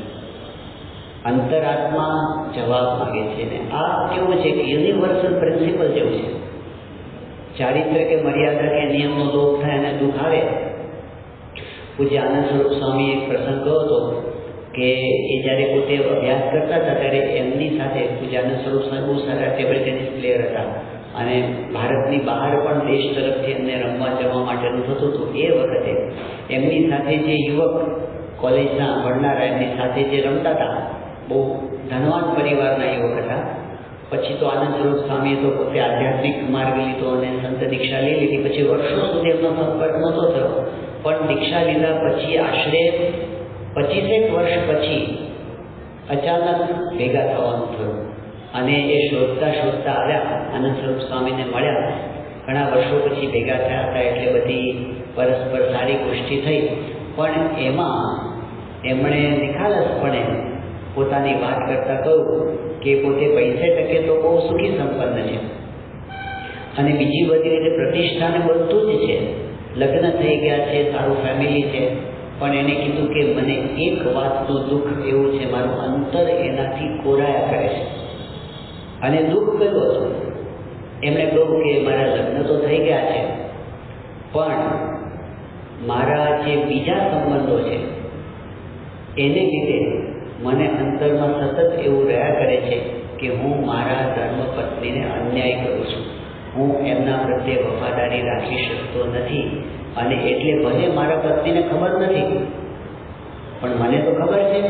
અંતરાત્મા જવાબ માગે છે ને આ કેવું છે કે યુનિવર્સલ પ્રિન્સિપલ જેવું છે. ચારિત્ર કે મર્યાદા કે નિયમનો લોપ થાય અને દુઃખ આવે. પૂજ્ય આનંદ સ્વરૂપ સ્વામી એક પ્રસંગ કહ્યો હતો કે એ જ્યારે પોતે અભ્યાસ કરતા હતા ત્યારે એમની સાથે પૂજ્ય આનંદ સ્વરૂપ સ્વામી બહુ સારા ટેબલ ટેનિસ પ્લેયર હતા અને ભારતની બહાર પણ દેશ તરફથી એમને રમવા જવા માટેનું થતું હતું. એ વખતે એમની સાથે જે યુવક કોલેજના ભણનારા એમની સાથે જે રમતા હતા, બહુ ધનવાન પરિવારના યુવક હતા. પછી તો આનંદ સ્વરૂપ સ્વામીએ તો પોતે આધ્યાત્મિક માર્ગ લીધો અને સંત દીક્ષા લઈ લીધી. પછી વર્ષો સુધી એમનો સંપર્ક નહોતો થયો, પણ દીક્ષા લીધા પછી આશરે 25 વર્ષ પછી અચાનક ભેગા થવાનું થયું. અને એ શોધતા શોધતા આવ્યા, આનંદ સ્વરૂપ સ્વામીને મળ્યા. ઘણા વર્ષો પછી ભેગા થયા હતા એટલે બધી પરસ્પર સારી ગોષ્ઠી થઈ. પણ એમાં એમણે નિખાલસપણે પોતાની વાત કરતાં કહ્યું કે પોતે પૈસે ટકે તો બહુ સુખી સંપન્ન છે અને બીજી બધી રીતે પ્રતિષ્ઠાને બધું જ છે, લગ્ન થઈ ગયા છે, સારું ફેમિલી છે. પણ એને કીધું કે મને એક વાતનું દુઃખ એવું છે, મારું અંતર એનાથી કોરાયા કરે છે. અને દુઃખ કયું હતું? એમણે કહ્યું કે મારા લગ્ન તો થઈ ગયા છે, પણ મારા જે બીજા સંબંધો છે એને લીધે મને અંતરમાં સતત એવું રહ્યા કરે છે કે હું મારા ધર્મપત્નીને અન્યાય કરું છું, હું એમના પ્રત્યે વફાદારી રાખી શકતો નથી. અને એટલે ભલે મારા પત્નીને ખબર નથી, પણ મને તો ખબર છે.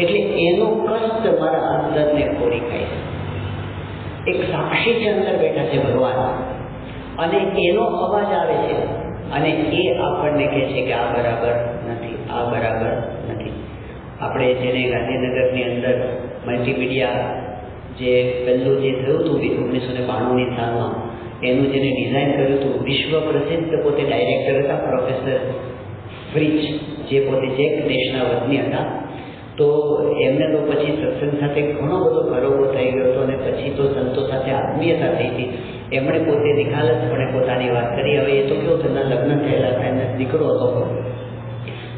એટલે એનો કષ્ટ મારા અંતરને ખોરી ખાય છે. એક સાક્ષી છે, અંદર બેઠા છે ભગવાન, અને એનો અવાજ આવે છે અને એ આપણને કહે છે કે આ બરાબર નથી, આ બરાબર નથી. આપણે જેને ગાંધીનગરની અંદર મલ્ટીમીડિયા જે પહેલું જે થયું હતું 1992ની સાલમાં, એનું જેને ડિઝાઇન કર્યું હતું, વિશ્વ પ્રસિદ્ધ પોતે ડાયરેક્ટર હતા પ્રોફેસર ફ્રિચ, જે પોતે ચેક દેશના વતની હતા. તો એમને તો પછી સત્સંગ સાથે ઘણો બધો ખરોબો થઈ ગયો હતો અને પછી તો સંતો સાથે આત્મીયતા થઈ હતી. એમણે પોતે નિખાલસપણે પોતાની વાત કરી. હવે એ તો કેવું તેમના લગ્ન થયેલા હતા, એમને દીકરો હતો.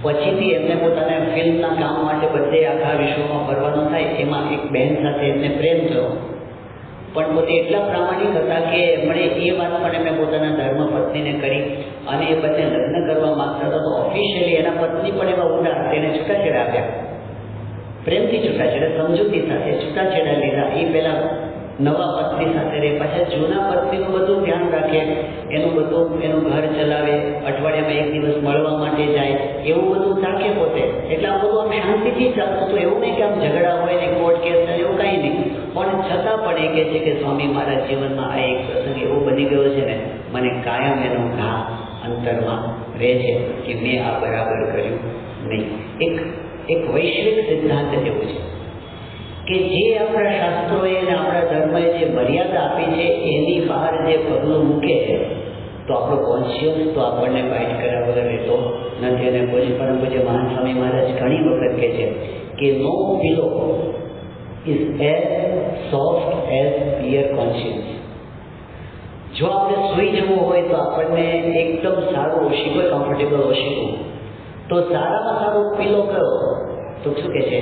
પછીથી એમને પોતાના ફિલ્મના કામ માટે બધે આખા વિશ્વમાં ફરવાનું થાય. એમાં એક બહેન સાથે એમને પ્રેમ થયો, પણ પોતે એટલા પ્રામાણિક હતા કે એમણે એ વાત પણ એમણે પોતાના ધર્મપત્નીને કરી અને એ બંને લગ્ન કરવા માંગતા હતા. તો ઓફિશિયલી એના પત્ની પણ એવા ઉદાર તેને છૂટાછેડા આપ્યા, પ્રેમથી છૂટાછેડા, સમજૂતી સાથે છૂટાછેડા લીધા. એ પહેલાં નવા પત્ની સાથે રહે, પાછા જૂના પત્નીનું બધું ધ્યાન રાખે, એનું બધું એનું ઘર ચલાવે, અઠવાડિયામાં એક દિવસ મળવા માટે જાય, એવું બધું રાખે પોતે. એટલે આ બધું આમ શાંતિથી ચાલતું હતું. એવું નહીં કે આમ ઝઘડા હોય ને કોર્ટ કેસ થાય, એવું કાંઈ નહીં. પણ છતાં પણ એ કહે છે કે સ્વામી, મારા જીવનમાં આ એક પ્રસંગ એવો બની ગયો છે ને, મને કાયમ એનો ઘા અંતરમાં રહે છે કે મેં આ બરાબર કર્યું નહીં. એક વૈશ્વિક સિદ્ધાંત જેવું છે કે જે આપણા શાસ્ત્રોએ અને આપણા ધર્મએ જે મર્યાદા આપી છે એની બહાર જે પગલું મૂકે તો આપણો કોન્શિયસ તો આપણને બાઇટ કર્યા વગર રહેતો નથી. અને કોઈ પરમ પૂજ્ય મહાન સ્વામી મહારાજ ઘણી વખત કહે છે કે no pillow is as soft as clear conscious. જો આપણે સૂઈ જવું હોય તો આપણને એકદમ સારું ઓશીકો, કમ્ફર્ટેબલ ઓશીકું, તો સારામાં સારો પિલો કયો? તો શું કહે છે?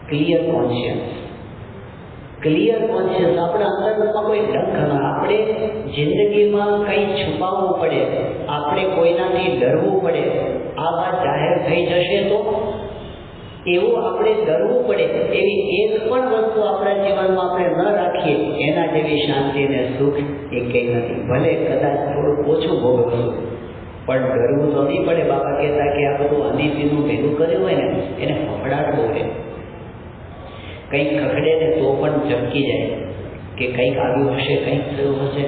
Clear conscious. Clear conscious. આપણા અંદરમાં કોઈ ડંખ ન, આપણે જિંદગીમાં કંઈ છુપાવવું પડે, આપણે કોઈનાથી ડરવું પડે, આ વાત જાહેર થઈ જશે તો એવું આપણે ડરવું પડે, એવી એક પણ વસ્તુ આપણા જીવનમાં આપણે ન રાખીએ, એના જેવી શાંતિ અને સુખ એ કંઈ નથી. ભલે કદાચ થોડું ઓછું ભોગવશું, પણ ડરવું તો નહીં પડે. બાબા કહેતા કે આ બધું અનિતિનું ભેગું કર્યું હોય ને એને ફફડાટ બહુ રહે. કંઈક ખખડે ને તો પણ ચમકી જાય કે કંઈક આવ્યું હશે, કંઈક થયું હશે.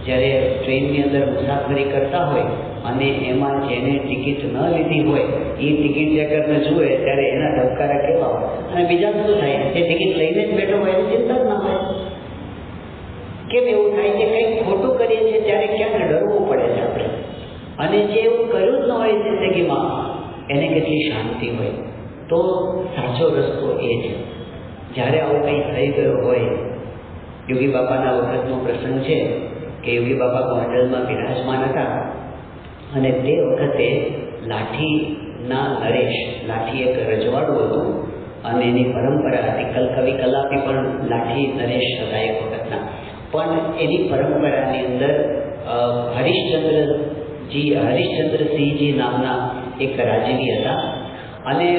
જ્યારે ટ્રેનની અંદર મુસાફરી કરતા હોય અને એમાં જેને ટિકિટ ન લીધી હોય એ ટિકિટ ચેકરને જુએ ત્યારે એના ધબકારા કેવા હોય. અને બીજા શું થાય? જે ટિકિટ લઈને જ બેઠો હોય એની ચિંતા જ ના હોય. કેમ એવું થાય કે કંઈક ખોટું કરીએ છીએ ત્યારે ક્યાંક ડરવું પડે છે આપણે. અને જે એવું કર્યું જ ન હોય જિંદગીમાં એને કેટલી શાંતિ હોય. તો સાચો રસ્તો એ છે. જ્યારે આવું કંઈ થઈ ગયું હોય, યોગી બાપાના વખતનો પ્રસંગ છે કે યોગી બાપા ગોંડલમાં બિરાજમાન હતા અને તે વખતે લાઠીના નરેશ, લાઠી એક રજવાડું હતું અને એની પરંપરા હતી. કવિ કલાપી પણ લાઠી નરેશ હતા એક વખતના. પણ એની પરંપરાની અંદર હરિશ્ચંદ્રસિંહજી નામના એક રાજવી હતા અને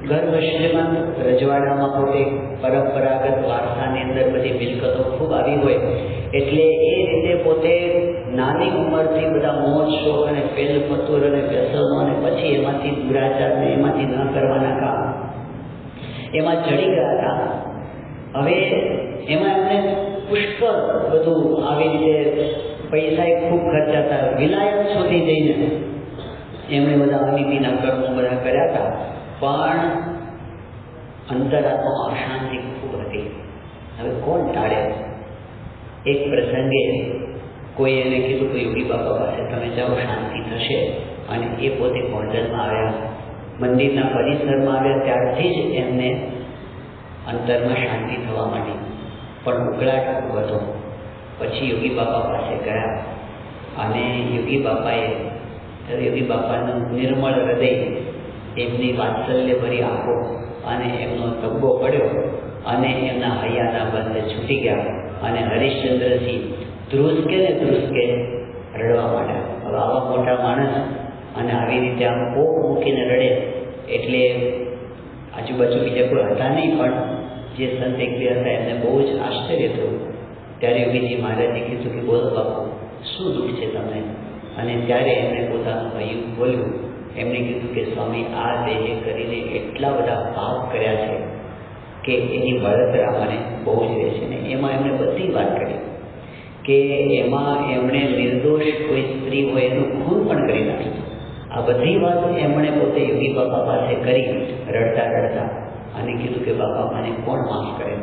ગર્ભ શ્રીમંત રજવાડામાં પોતે પરંપરાગત વારસાની અંદર બધી મિલકતો ખૂબ આવી હોય એટલે એ રીતે પોતે નાની ઉંમરથી બધા મોજ શોખ અને પેલ પતુર અને વ્યસનો અને પછી એમાંથી દુરાચારને એમાંથી ન કરવાના કામ એમાં ચડી ગયા હતા. હવે એમાં એમને પુષ્કળ બધું આવી રીતે પૈસા ખૂબ ખર્ચાતા, વિલાયત સુધી જઈને એમણે બધા અનિતિના કર્મો બધા કર્યા હતા, પણ અંતરાત્મામાં અશાંતિ ખૂબ હતી. હવે કોણ ટાળે? એક પ્રસંગે કોઈ એને કીધું કે યોગી બાપા પાસે તમે જાઓ, શાંતિ થશે. અને એ પોતે ગોંડલમાં આવ્યા, મંદિરના પરિસરમાં આવ્યા, ત્યારથી જ એમને અંતરમાં શાંતિ થવા માંડી, પણ ઉકળાટ ખૂબ હતો. પછી યોગી બાપા પાસે ગયા અને યોગી બાપાનું નિર્મળ હૃદય, એમની વાત્સલ્યભરી આંખો અને એમનો તબ્બો પડ્યો અને એમના હૈયાના બંધ છૂટી ગયા અને હરિશ્ચંદ્રસિંહ ધ્રુસકે રડવા માંડ્યા. હવે આવા મોટા માણસ અને આવી રીતે આમ કોક મૂકીને રડે એટલે આજુબાજુ બીજા કોઈ હતા નહીં, પણ જે સંત એક બે હતા એમને બહુ જ આશ્ચર્ય થયું. ત્યારે યોગીજી મહારાજે કીધું કે બોલો બાપુ, શું દુઃખ છે તમને? અને ત્યારે એમણે પોતાનું હૈયું બોલ્યું. એમણે કીધું કે સ્વામી, આ દેહે કરીને એટલા બધા પાપ કર્યા છે કે એની બળતરા મને બહુ જ રહે છે. ને એમાં એમણે બધી વાત કરી કે એમાં એમણે નિર્દોષ કોઈ સ્ત્રી હોય એનું ખૂન પણ કરી નાખ્યું. આ બધી વાત એમણે પોતે યોગી બાપા પાસે કરી રડતા રડતા, અને કીધું કે બાપા મને કોણ માફ કરે?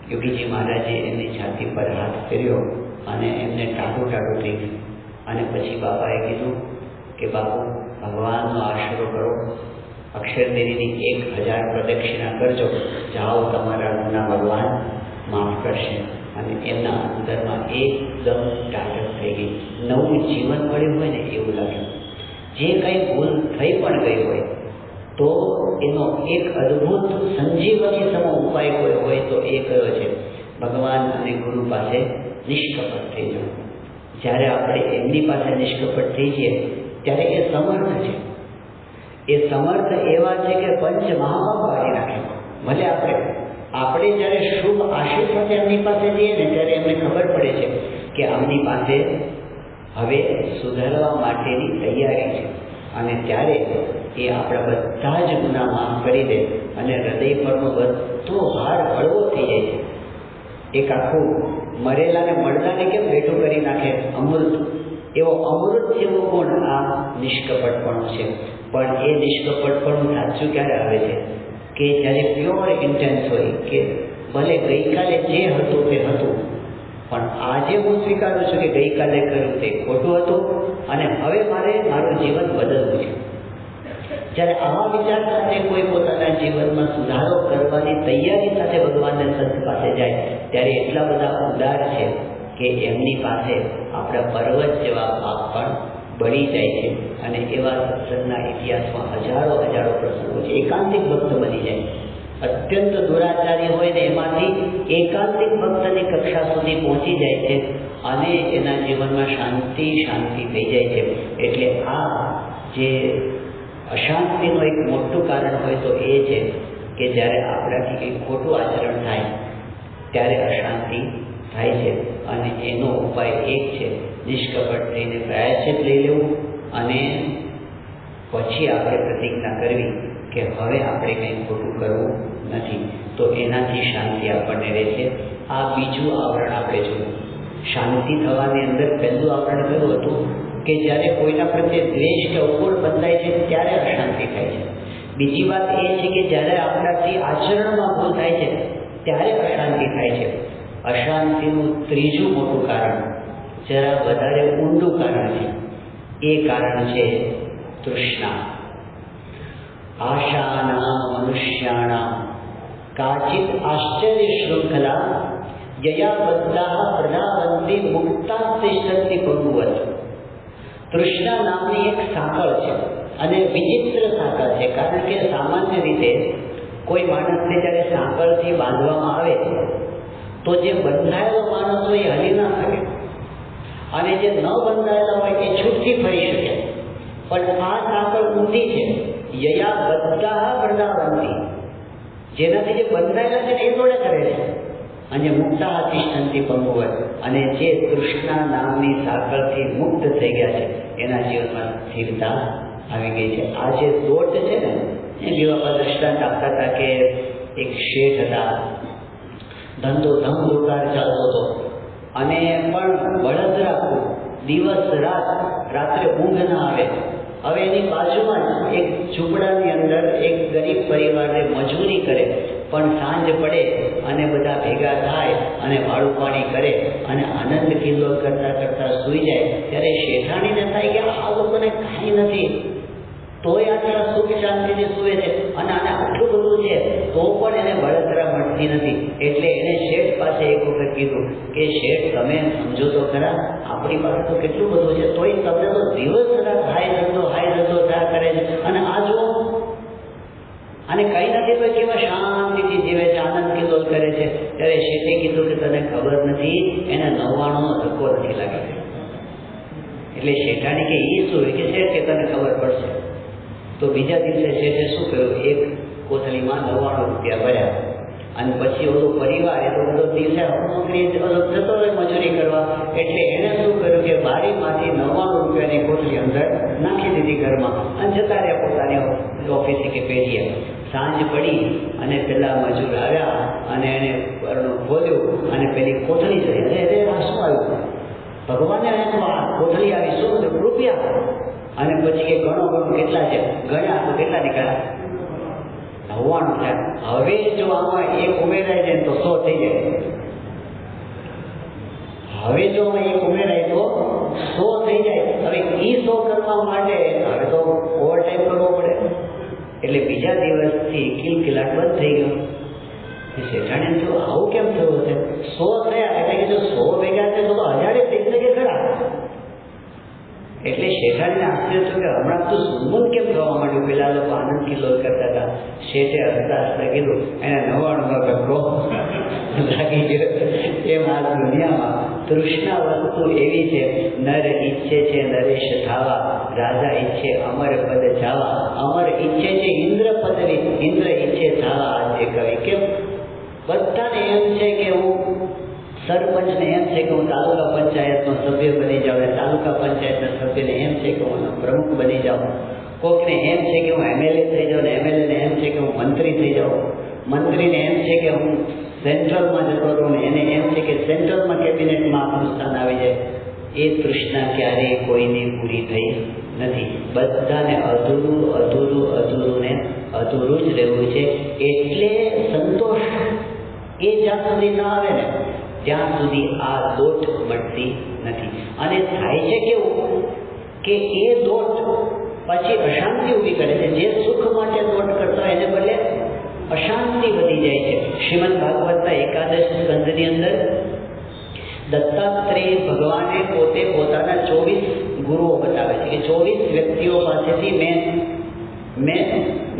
યોગીજી મહારાજે એમની છાતી પર હાથ ફેર્યો અને એમને ટાઢું થઈ ગયું. અને પછી બાપાએ કીધું કે બાપુ, ભગવાનનો આશરો કરો, અક્ષરદેવીની 1000 પ્રદક્ષિણા કરજો, જાઓ તમારા ગુના ભગવાન માફ કરશે. અને એમના અંદરમાં એકદમ ટાઢક થઈ ગઈ, નવું જીવન મળ્યું હોય ને એવું લાગ્યું. જે કંઈ ભૂલ થઈ પણ ગઈ હોય તો એનો એક અદ્ભુત સંજીવની સમો ઉપાય કોઈ હોય તો એ કયો છે? ભગવાન અને ગુરુ પાસે નિષ્કપટ થઈ જવું. જ્યારે આપણે એમની પાસે નિષ્કપટ થઈ જઈએ ત્યારે એ સમર્થ છે. એ સમર્થ એવા છે કે પંચ મહાપાપ વાળી નાખે. ભલે આપણે જ્યારે શુભ આશીષ સાથે એમની પાસે જઈએ ને ત્યારે એમને ખબર પડે છે કે આમની પાસે હવે સુધારવા માટેની તૈયારી છે, અને ત્યારે એ આપણા બધા જ ગુના માફ કરી દે અને હૃદય પરનો બધો ભાર હળવો થઈ જાય છે. એક આખું મરેલાને મળદાને કેમ બેઠું કરી નાખે અમૃત, એવો અમૃત જેવો ગુણ આ નિષ્કપટપણું છે. પણ એ નિષ્કપટપણું સાચું ક્યારે આવે છે? કે જ્યારે પ્યોર ઇન્ટેન્સ હોય કે ભલે ગઈકાલે જે હતું તે હતું, પણ આજે હું સ્વીકારું છું કે ગઈકાલે કર્યું તે ખોટું હતું અને હવે મારે મારું જીવન બદલવું છે. જ્યારે આવા વિચાર સાથે કોઈ પોતાના જીવનમાં સુધારો કરવાની તૈયારી સાથે ભગવાનના સંત પાસે જાય ત્યારે એટલા બધા ઉદાર છે કે એમની પાસે આપણા પર્વત જેવા પાપ પણ બળી જાય છે. અને એવા સત્સંગના ઇતિહાસમાં હજારો પ્રસંગો છે. એકાંતિક ભક્ત બની જાય, અત્યંત દુરાચારી હોય ને એમાંથી એકાંતિક ભક્તની કક્ષા સુધી પહોંચી જાય છે અને એના જીવનમાં શાંતિ થઈ જાય છે. એટલે આ જે અશાંતિનું એક મોટું કારણ હોય તો એ છે કે જ્યારે આપણાથી કંઈ ખોટું આચરણ થાય ત્યારે અશાંતિ થાય છે. અને એનો ઉપાય એક છે, નિષ્કપટ થઈને પ્રાયશ્ચિત લઈ લેવું અને પછી આપણે પ્રતિજ્ઞા કરવી કે હવે આપણે કંઈ ખોટું કરવું નથી. તો એનાથી શાંતિ આપણને રહેશે. આ બીજું આવરણ આપણે જોયું. શાંતિ થવાની અંદર પહેલું આવરણ કયું હતું? કે જ્યારે કોઈના પ્રત્યે દ્વેષ કે અવગુણ બંધાય છે ત્યારે અશાંતિ થાય છે. બીજી વાત એ છે કે જ્યારે આપણાથી આચરણમાં ભૂલ થાય છે ત્યારે અશાંતિ થાય છે. અશાંતિનું ત્રીજું મોટું કારણ, જરા વધારે ઊંડું કારણ છે, એ કારણ છે તૃષ્ણા. આશાનામ મનુષ્યાણામ કાચિત આશ્ચર્ય શૃંખલા યયા બદ્ધાઃ પ્રધાવંતી મુક્તા તિષ્ઠન્તિ ભગવત. તૃષ્ણા નામની એક સાંકળ છે અને વિચિત્ર સાંકળ છે. કારણ કે સામાન્ય રીતે કોઈ માણસને જ્યારે સાંકળથી બાંધવામાં આવે તો જે બંધાયેલો માણસ હોય એ હલી ના શકે અને જે ન બંધાયેલા હોય એ છૂટથી ફરી શકે. પણ આ સાંકળ ઊંધી છે યયા બધા વૃંદાવંતી, જેનાથી જે બંધાયેલા છે ને એ જોડે કરે છે. અને મુક્તા તિષ્ઠંતિ પંગુવત, અને જે તૃષ્ણા નામની સાંકળથી મુક્ત થઈ ગયા છે એના જીવનમાં સ્થિરતા આવી ગઈ છે. આ જે દોટ છે ને એ વિવાહ દ્રષ્ટાંત આપતા હતા કે એક શેઠ હતા, ધંધો ધમધોકાર ચાલતો હતો અને પણ બળદરા દિવસ રાત, રાત્રે ઊંઘ ના આવે. હવે એની બાજુમાં જ એક ઝૂંપડાની અંદર એક ગરીબ પરિવારને મજૂરી કરે, પણ સાંજ પડે અને બધા ભેગા થાય અને ભાડું પાણી કરે અને આનંદ કિલ્લો કરતા કરતા સૂઈ જાય, ત્યારે શેઠાણીને થાય કે આ લોકોને કાંઈ નથી, તોય આટલા સુખ શાંતિથી સૂવે છે અને આને આટલું બધું છે તો પણ એને બળતરા મળતી નથી. એટલે એને શેઠ પાસે એક વખત કીધું કે શેઠ, તમે સમજો તો ખરા, આપણી પાસે તો કેટલું બધું છે, તોય તમને તો દિવસ રાત હાય ધંધો થયા કરે છે, અને આ જો અને કંઈ નથી તો કેવા શાંતિથી જીવે છે, આનંદ કિલ્લોલ કરે છે. ત્યારે શેઠે કીધું કે તને ખબર નથી, એને 99નો ધક્કો નથી લાગે. એટલે શેઠાણી કે એ શું કે શેઠ કે તને ખબર પડશે. તો બીજા દિવસે શેઠે શું કર્યું, એક કોથળીમાં 99 રૂપિયા ભર્યા અને પછી ઓલો પરિવાર એ તો બધો દિવસે નોકરી જતો રહે મજૂરી કરવા, એટલે એણે શું કર્યું કે બારીમાંથી 99 રૂપિયાની કોથળી અંદર નાખી દીધી ઘરમાં અને જતા રહ્યા પોતાની ઓફિસે કે પેઢીએ. સાંજ પડી અને પેલા મજૂર આવ્યા અને એને ખોલ્યું અને પેલી કોથળી જોઈ. અરે આ શું આવ્યું? ભગવાને કોથળી આવી, શું રૂપિયા? અને પછી કે ઘણો કેટલા છે? ગણ્યા તો કેટલા નીકળ્યા? 99 થયા. હવે જો આમાં એક ઉમેરાય જાય તો 100 થઈ જાય. હવે જો આમાં એક ઉમેરાય તો 100 થઈ જાય. હવે એ 100 કરવા માટે હવે તો ઓવર ટાઈમ કરવો પડે. એટલે બીજા દિવસથી કિલકિલાટ બંધ થઈ ગયો. શેઠાણીને થયું આવું કેમ થયું હશે? 100 થયા એટલે કે જો 100 ભેગા છે તો 1000 થઈ શકે ખરા. એટલે શેઠાણીને આશ્ચર્ય થયું કે હમણાં તું સુનમુન કેમ થવા માંડ્યું? પેલા લોકો આનંદ કિલ્લો કરતા હતા. શેઠે હસતા હસતા કીધું એને 99નો ધક્કો લાગી ગયો. એમ આ દુનિયામાં તૃષ્ણા વસ્તુ એવી છે, નર ઈચ્છે છે નરેશ થાવા, રાજા ઈચ્છે અમર પદ જાવા, અમર ઈચ્છે છે ઇન્દ્ર પદવી, ઇન્દ્ર ઈચ્છે થાવા આજે કવિ. કેમ બધાને એમ છે કે હું સરપંચને એમ છે કે હું તાલુકા પંચાયતનો સભ્ય બની જાઉં, તાલુકા પંચાયતના સભ્યને એમ છે કે હું પ્રમુખ બની જાઉં, કોકને એમ છે કે હું એમએલએ થઈ જાઉં, ને એમએલએને એમ છે કે હું મંત્રી થઈ જાઉં, મંત્રીને એમ છે કે હું સેન્ટ્રલમાં જતો રહું, ને એને એમ છે કે સેન્ટ્રલમાં કેબિનેટમાં આપણું સ્થાન આવી જાય. એ તૃષ્ણા ક્યારેય કોઈની પૂરી થઈ નથી. બધાને અધૂરું ને અધૂરું જ રહેવું છે. એટલે સંતોષ એ જ્યાં સુધી ના આવે ને ત્યાં સુધી આ દોટ મળતી નથી. અને થાય છે કેવું કે એ દોટ પછી અશાંતિ ઊભી કરે છે. જે સુખ માટે દોટ કરતો હોય એને બદલે અશાંતિ વધી જાય છે. શ્રીમદ ભાગવતના 11 સ્કંદની અંદર દત્તાત્રેય ભગવાને પોતે પોતાના 24 ગુરુઓ બતાવે છે કે 24 વ્યક્તિઓ પાસેથી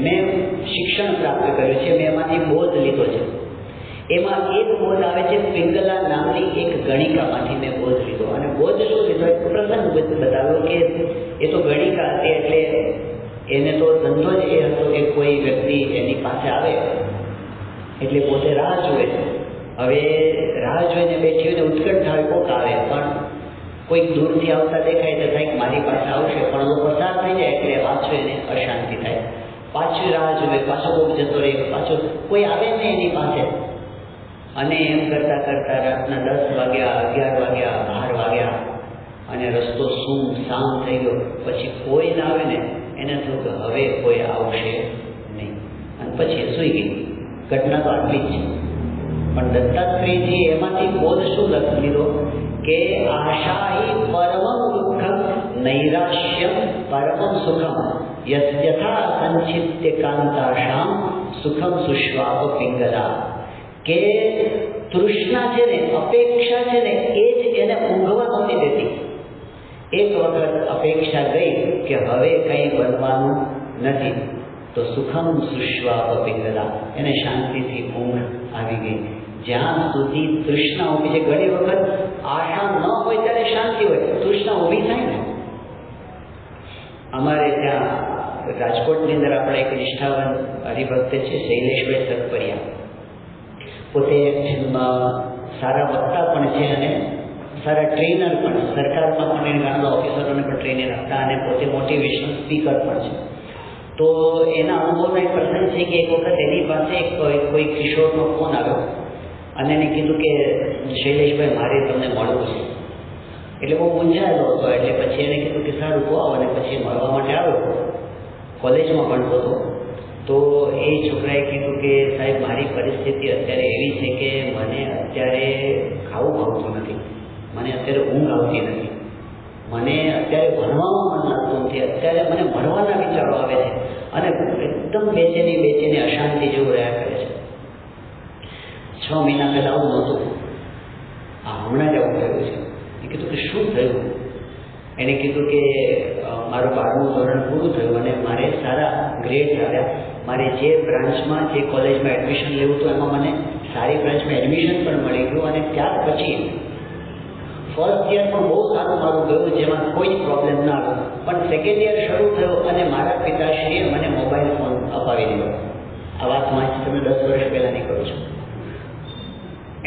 મેં શિક્ષણ પ્રાપ્ત કર્યું છે, મેં એમાંથી બોધ લીધો છે. એમાં એક બોધ આવે છે પિંગલા નામની એક ગણિકામાંથી મેં બોધ લીધો. અને બોધ શું લીધો? એક પ્રસંગ બતાવ્યો કે એ તો ગણિકા હતી, એટલે એને તો ધંધો જ એ હતો કે કોઈ વ્યક્તિ એની પાસે આવે એટલે પોતે રાહ જુએ. હવે રાહ જોઈને બેઠી હોય ને ઉત્કટ થાય, કોક આવે પણ કોઈક દૂરથી આવતા દેખાય તો થાય કે મારી પાસે આવશે, પણ લોકો પસાર થઈ જાય એટલે પાછું એને અશાંતિ થાય. પાછું રાહ જુએ, પાછો કોક જતો રહે, પાછું કોઈ આવે ને એની પાસે. અને એમ કરતાં કરતાં રાતના 10 વાગ્યા, 11 વાગ્યા, 12 વાગ્યા અને રસ્તો સુમસામ થઈ ગયો. પછી કોઈ ના આવે ને એને થયું કે હવે કોઈ આવશે નહીં, અને પછી સૂઈ ગઈ. ઘટના તો આટલી જ છે. પણ દત્તાત્રેયજી એમાંથી બોધ શું લખી લીધો કે આશાહી પરમમ દુઃખમ નૈરાશ્યમ પરમમ સુખમ યથા સંચિત્ય કાંતાશામ સુખમ સુશ્વાપ પિંગલા. કે તૃષ્ણા છે ને, અપેક્ષા છે ને, એ જ એને ઊંઘવા નથી દેતી. એક વખત અપેક્ષા ગઈ કે હવે કંઈ બનવાનું નથી તો સુખમ સુશ્વાપ પિંગલા, એને શાંતિથી ઊંઘ આવી ગઈ. જ્યાં સુધી તૃષ્ણા ઊભી છે, ઘણી વખત આશા ન હોય ત્યારે શાંતિ હોય, તૃષ્ણા ઊભી થાય ને. અમારે ત્યાં રાજકોટની અંદર આપણા એક નિષ્ઠાવાન હરિભક્ત છે શૈલેષભાઈ સતપરિયા. પોતે સારા વક્તા પણ છે અને સારા ટ્રેનર પણ, સરકારમાં પણ એને ઘણા ઓફિસરોને પણ ટ્રેનર હતા અને પોતે મોટિવેશનલ સ્પીકર પણ છે. તો એના અનુભવનો એક પ્રસંગ છે કે એક વખત એની પાસે કોઈ કિશોરનો ફોન આવ્યો અને એને કીધું કે શૈલેષભાઈ મારે તમને મળવું છે. એટલે બહુ મૂંઝાયેલો હતો. એટલે પછી એને કીધું કે સારું તો આવો. અને પછી મળવા માટે આવ્યો. કોલેજમાં ભણતો હતો. તો એ છોકરાએ કીધું કે સાહેબ મારી પરિસ્થિતિ અત્યારે એવી છે કે મને અત્યારે ખાવું ભાવતું નથી, મને અત્યારે ઊંઘ આવતી નથી, મને અત્યારે ભણવામાં મન લાગતું નથી, અત્યારે મને ભણવાના વિચારો આવે છે અને એકદમ બેચેની અશાંતિ જેવું રહ્યા કરે છે. 6 મહિના પહેલાં આવું નહોતું, હમણાં જ આવું થયું છે. એ કીધું કે શું થયું? એને કીધું કે મારું 12મું ધોરણ પૂરું થયું અને મારે સારા ગ્રેડ આવ્યા. મારે જે બ્રાન્ચમાં જે કોલેજમાં એડમિશન લેવું હતું એમાં મને સારી બ્રાન્ચમાં એડમિશન પણ મળી ગયું અને ત્યાર પછી ફર્સ્ટ યર પણ બહુ સારું મારું ગયું, જેમાં કોઈ જ પ્રોબ્લેમ ના આવ્યો. પણ સેકન્ડ યર શરૂ થયો અને મારા પિતાશ્રીએ મને મોબાઈલ ફોન અપાવી દીધો. આ વાત તમે 10 વર્ષ પહેલાંની કરો છો.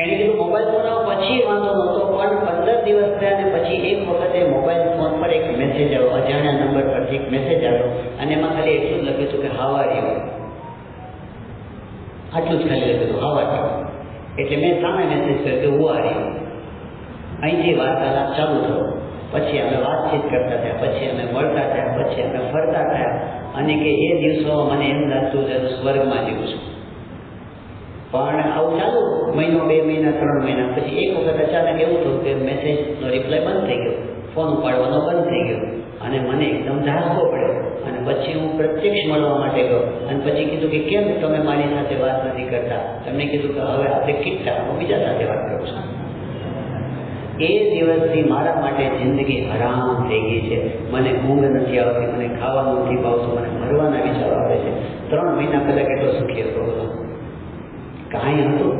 એને કીધું મોબાઈલ ફોન પછી વાંધો નહોતો, પણ 15 દિવસ થયા અને પછી એક વખતે મોબાઈલ ફોન પર એક મેસેજ આવ્યો, અજાણ્યા નંબર પરથી એક મેસેજ આવ્યો અને એમાં ખાલી એટલું જ લખ્યું હતું કે હાવ આર યુ. આટલું જ ખાલી લખ્યું હતું, હાવ આર યુ. એટલે મેં સામે મેસેજ કર્યો કે હુ આર યુ. અહીંથી વાર્તાલાપ ચાલુ થયો. પછી અમે વાતચીત કરતા થયા, પછી અમે મળતા થયા, પછી અમે ફરતા થયા અને કે એ દિવસોમાં મને એમ લાગતું કે સ્વર્ગમાં જીવું છું. પણ આવું ચાલુ મહિનો, 2 મહિના, 3 મહિના પછી એક વખત અચાનક એવું થયું કે મેસેજનો રિપ્લાય બંધ થઈ ગયો, ફોન ઉપાડવાનો બંધ થઈ ગયો અને મને એકદમ ઝાંસકો પડ્યો. અને પછી હું પ્રત્યક્ષ મળવા માટે ગયો અને પછી કીધું કે કેમ તમે મારી સાથે વાત નથી કરતા? તમને કીધું કે હવે આપણે કિટ્ટા, હું બીજા સાથે વાત કરું છું. એ દિવસથી મારા માટે જિંદગી હરામ થઈ ગઈ છે. મને ઊંઘ નથી આવતી, મને ખાવાનું નથી ભાવતું, મને મરવાના વિચારો આવે છે. 3 મહિના પહેલાં કેટલો સુખી હતો બધો, કાંઈ હતું.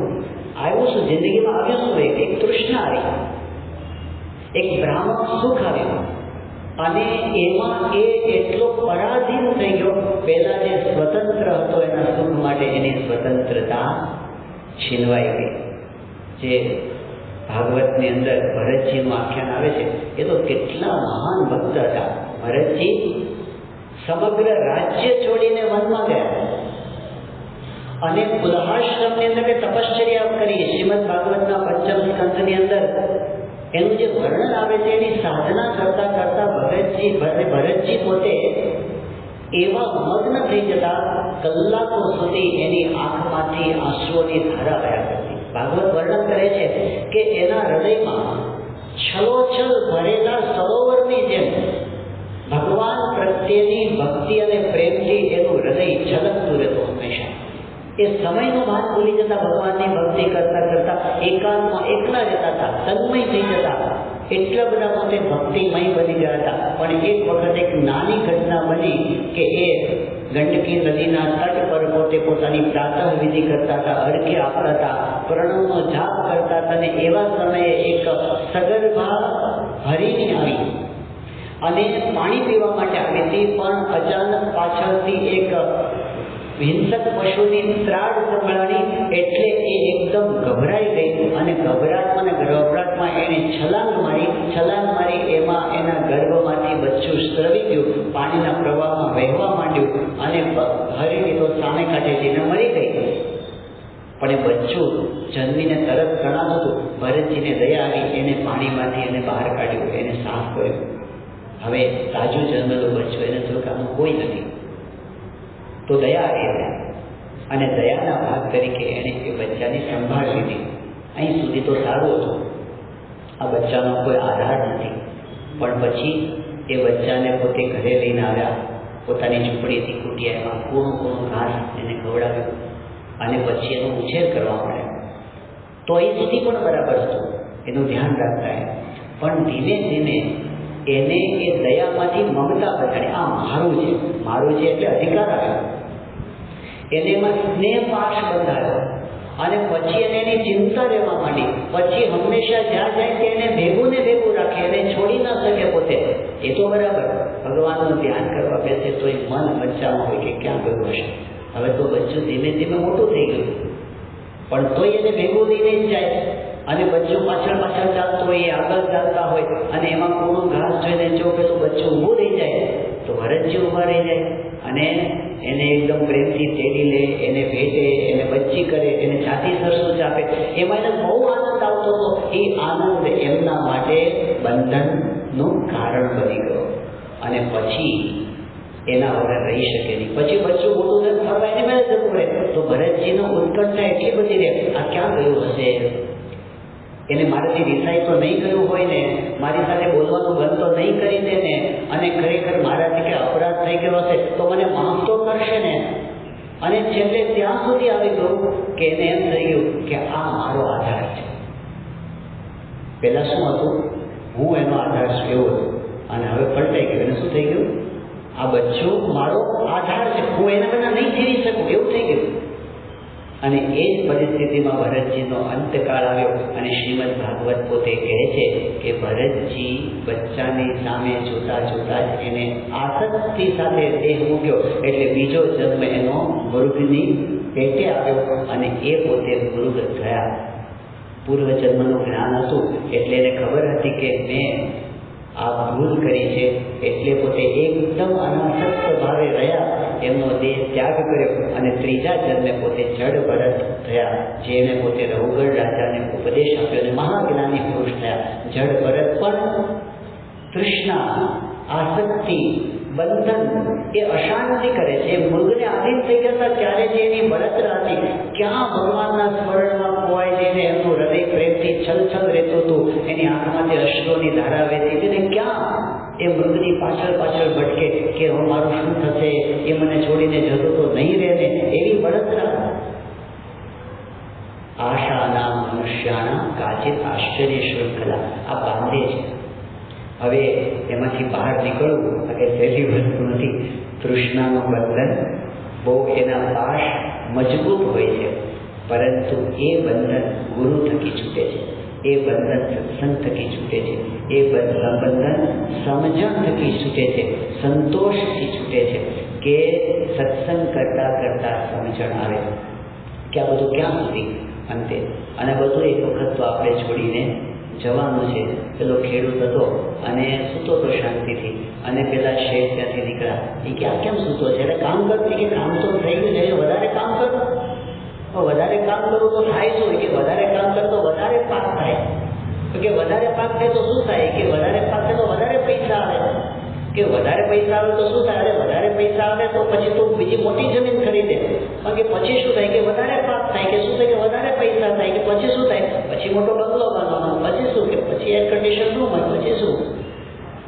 આવ્યું શું જિંદગીમાં? આવ્યું શું? એક તૃષ્ણા આવી, એક ભ્રામક સુખ આવ્યું અને એમાં એ એટલો પરાધીન થઈ ગયો. પહેલા જે સ્વતંત્ર હતો એના સુખ માટે એની સ્વતંત્રતા છીનવાઈ ગઈ. જે ભાગવતની અંદર ભરતજીનું આખ્યાન આવે છે, એ તો કેટલા મહાન ભક્ત હતા. ભરતજી સમગ્ર રાજ્ય છોડીને વનમાં ગયા અને પુલહાશ્રમની અંદર તપશ્ચર્યા કરી. શ્રીમદ ભાગવતના 5મ સ્કંધની અંદર એનું જે વર્ણન આવે છે, એની સાધના કરતા કરતા ભરતજી પોતે એવા મગ્ન થઈ જતા, કલાકો સુધી એની આંખમાંથી આંસુઓની ધારા વહ્યા કરતી. ભાગવત વર્ણન કરે છે કે એના હૃદયમાં છલોછલ ભરેલા સરોવરની જેમ ભગવાન પ્રત્યેની ભક્તિ અને પ્રેમથી એનું હૃદય છલકતું રહેતું હંમેશા. એ સમયનું ભાન ભૂલી જતા, ભગવાનની ભક્તિ કરતા કરતા એકાંતમાં એકલા રહેતા હતા, તન્મય થઈ જતા. એટલા બધા પોતે ભક્તિમય બની ગયા હતા. પણ એક વખત એક નાની ઘટના બની કે એ ગંડકી નદીના તટ પર પોતે પોતાની પ્રાતઃ વિધિ કરતા હતા, અર્ઘ્ય આપતા હતા, પ્રણવનો જાપ કરતા હતા અને એવા સમયે એક સગર્ભા હરિણી આવી અને પાણી પીવા માટે આવી હતી. પણ અચાનક પાછળથી એક હિંસક પશુની ત્રાડ સંભળાણી એટલે એ એકદમ ગભરાઈ ગઈ અને ગભરાટમાં એણે છલાંગ મારી. એમાં એના ગર્ભમાંથી બચ્ચું સ્રવી ગયું, પાણીના પ્રવાહમાં વહેવા માંડ્યું અને હરિણી તો સામે કાંઠે જઈને મરી ગઈ. પણ એ બચ્ચું જન્મીને તરત પ્રણામ હતું. ભરતજીને દયા આવી, એને પાણીમાંથી એને બહાર કાઢ્યું, એને સાફ કર્યું. હવે તાજું જન્મેલું બચ્ચું, એને થોડુંક આનું કોઈ નથી. તો દયા આવી અને દયાના ભાગ તરીકે એણે એ બચ્ચાની સંભાળ લીધી. અહીં સુધી તો સારું હતું, આ બચ્ચાનો કોઈ આધાર નથી. પણ પછી એ બચ્ચાને પોતે ઘરે લઈને આવ્યા, પોતાની ઝૂંપડીથી કૂટ્યા, એમાં કૂણું ઘાસ એને ખવડાવ્યું અને પછી એનો ઉછેર કરવા માંડ્યા. તો અહીં સુધી પણ બરાબર હતું, એનું ધ્યાન રાખતા. પણ ધીમે ધીમે એને એ દયામાંથી મમતા બધાડી. આ મારું છે એટલે અધિકાર આવ્યો. એને એમાં સ્નેહ પાશ બંધાયો અને પછી એની ચિંતા રહેવા માંડી. પછી હંમેશા જ્યાં જાય ત્યાં એને ભેગું ને ભેગું રાખે, એને છોડી ન શકે પોતે. એ તો બરાબર, ભગવાનનું ધ્યાન કરવા બેસે તો એ મન બચ્ચામાં હોય કે ક્યાં ગયું હશે. હવે તો બચ્ચું ધીમે ધીમે મોટું થઈ ગયું, પણ તોય એને ભેગું લઈને જ જાય. અને બચ્ચું પાછળ પાછળ ચાલતું હોય, એ આગળ ચાલતા હોય, અને એમાં પૂરું ઘાસ જોઈને જો પેલું બચ્ચું ઊભું રહી જાય તો ભરતજી ઊભા રહી જાય અને એને એકદમ પ્રેમથી તેડી લે, એને ભેટે, એને બચ્ચી કરે, એને છાતી સરસું ચાપે. એમાં એને બહુ આનંદ આવતો હતો. એ આનંદ એમના માટે બંધનનું કારણ બની ગયો. અને પછી એના વગર રહી શકે નહીં. પછી બચ્ચું મોટું થઈને ફરવા એની મેળે જતું રહે તો ભરતજીનો ઉત્કંઠા એટલી બધી રહે, આ ક્યાં ગયું હશે, એને મારાથી રિસાઈ તો નહીં ગયું હોય ને, મારી સાથે બોલવાનું બંધ તો નહીં કરી દે ને, અને ખરેખર મારાથી કે અપરાધ થઈ ગયો હશે તો મને માફ તો કરશે ને. અને છેલ્લે ત્યાં સુધી આવી ગયું કે એને એમ થઈ ગયું કે આ મારો આધાર છે. પહેલાં શું હતું, હું એનો આધાર છું એવું હતું, અને હવે પલટાઈ ગયું. એને શું થઈ ગયું, આ બચ્ચું મારો આધાર છે, હું એના વિના નહીં જીવી શકું એવું થઈ ગયું. અને એ જ પરિસ્થિતિમાં ભરતજીનો અંતકાળ આવ્યો. અને શ્રીમદ ભાગવત પોતે કહે છે કે ભરતજી બચ્ચાની સામે જોતા જોતા જ એને આસક્તિ સાથે દેહ મૂક્યો, એટલે બીજો જન્મ એનો મૃગની પેટે આવ્યો અને એ પોતે મૃગ થયા. પૂર્વજન્મનું જ્ઞાન હતું એટલે એને ખબર હતી કે મેં આ ભૂલ કરી છે, એટલે પોતે એકદમ અનાસક્ત ભાવે રહ્યા, એમનો દેહ ત્યાગ કર્યો અને ત્રીજા જન્મે પોતે જડ ભરત થયા, જેને પોતે રઘુગઢ રાજાને ઉપદેશ આપ્યો અને મહાજ્ઞાની પુરુષ થયા. જડ ભરત પણ તૃષ્ણા, આસક્તિ, બંધન એ અશાંતિ કરે છે. મૃગને આધીન થઈ ગયા ત્યારે જે એની બળતરા હતી, ક્યાં ભગવાનના સ્મરણમાં ખોવાઈ જઈને એમનું હૃદય પ્રેમથી છલછલ રહેતું હતું, એની આંખમાંથી અશ્રુની ધારા વહેતી હતી ને ક્યાં એ મૃગની પાછળ પાછળ ભટકે કે હવે મારું શું થશે, એ મને છોડીને જતો તો નહીં રહે ને, એવી બળતરા. આશાના મનુષ્યાના કાચિત આશ્ચર્ય શૃંખલા આ બાંધે છે. હવે એમાંથી બહાર નીકળવું કે સહેલી વસ્તુ નથી. તૃષ્ણાનું બંધન બહુ એના પાશ મજબૂત હોય છે, પરંતુ એ બંધન ગુરુ થકી છૂટે છે, એ બંધન સત્સંગ થકી છૂટે છે, એ બંધન સમજણ થકી છૂટે છે, સંતોષથી છૂટે છે કે સત્સંગ કરતાં કરતાં સમજણ આવે કે આ બધું ક્યાં સુધી અંતે. અને બધું એક વખત તો આપણે છોડીને જવાનું છે. પેલો ખેડૂત હતો અને સૂતો તો શાંતિથી, અને પેલા શેઠ ત્યાંથી નીકળ્યા. એ કે આ કેમ સૂતો છે? એટલે કામ કરતી કે કામ તો થઈ ગયું છે, વધારે કામ કરું. વધારે કામ કરું તો થાય શું? કે વધારે કામ કર તો વધારે પાક થાય. તો કે વધારે પાક થાય તો શું થાય? કે વધારે પાક થાય તો વધારે પૈસા આવે. કે વધારે પૈસા આવે તો શું થાય? અરે વધારે પૈસા આવે તો પછી તું બીજી મોટી જમીન ખરીદે. પણ કે પછી શું થાય? કે વધારે પાક થાય. કે શું થાય? કે વધારે પૈસા થાય. કે પછી શું થાય? પછી મોટો બંગલો બાંધવાનો. પછી શું? કે પછી એર કન્ડિશન રૂમ હોય. પછી શું?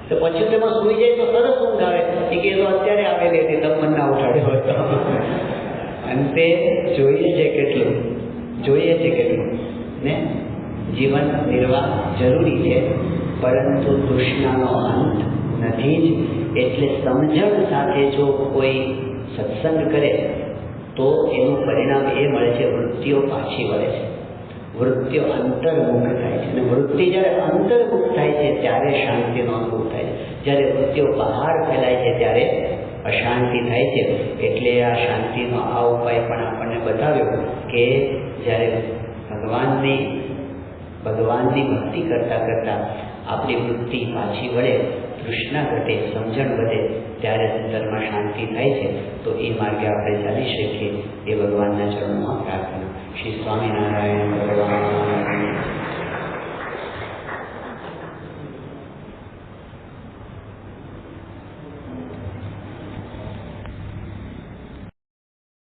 તો પછી તેમાં સુઈ જાય તો સરસ ઊંઘ આવે. એ કે તો અત્યારે આવેલી હતી, તમને ના ઉઠાડ્યો હોય તો. અંતે જોઈએ છે કેટલું ને જીવન નિર્વાહ જરૂરી છે, પરંતુ તૃષ્ણાનો અંત નથી જ. એટલે સમજણ સાથે જો કોઈ સત્સંગ કરે તો એનું પરિણામ એ મળે છે, વૃત્તિઓ પાછી વળે છે, વૃત્તિઓ અંતર્મુખ થાય છે. અને વૃત્તિ જ્યારે અંતર્મુખ થાય છે ત્યારે શાંતિનો અનુભવ થાય છે. જ્યારે વૃત્તિઓ બહાર ફેલાય છે ત્યારે અશાંતિ થાય છે. એટલે આ શાંતિનો આ ઉપાય પણ આપણને બતાવ્યો કે જ્યારે ભગવાનની ભક્તિ કરતાં કરતાં આપણી વૃત્તિ પાછી વળે, તૃષ્ણા ઘટે, સમજણ વધે, ત્યારે અંતરમાં શાંતિ થાય છે. તો એ માર્ગે આપણે ચાલી શકીએ એ ભગવાનના ચરણોમાં પ્રાર્થના. શ્રી સ્વામિનારાયણ ભગવાન.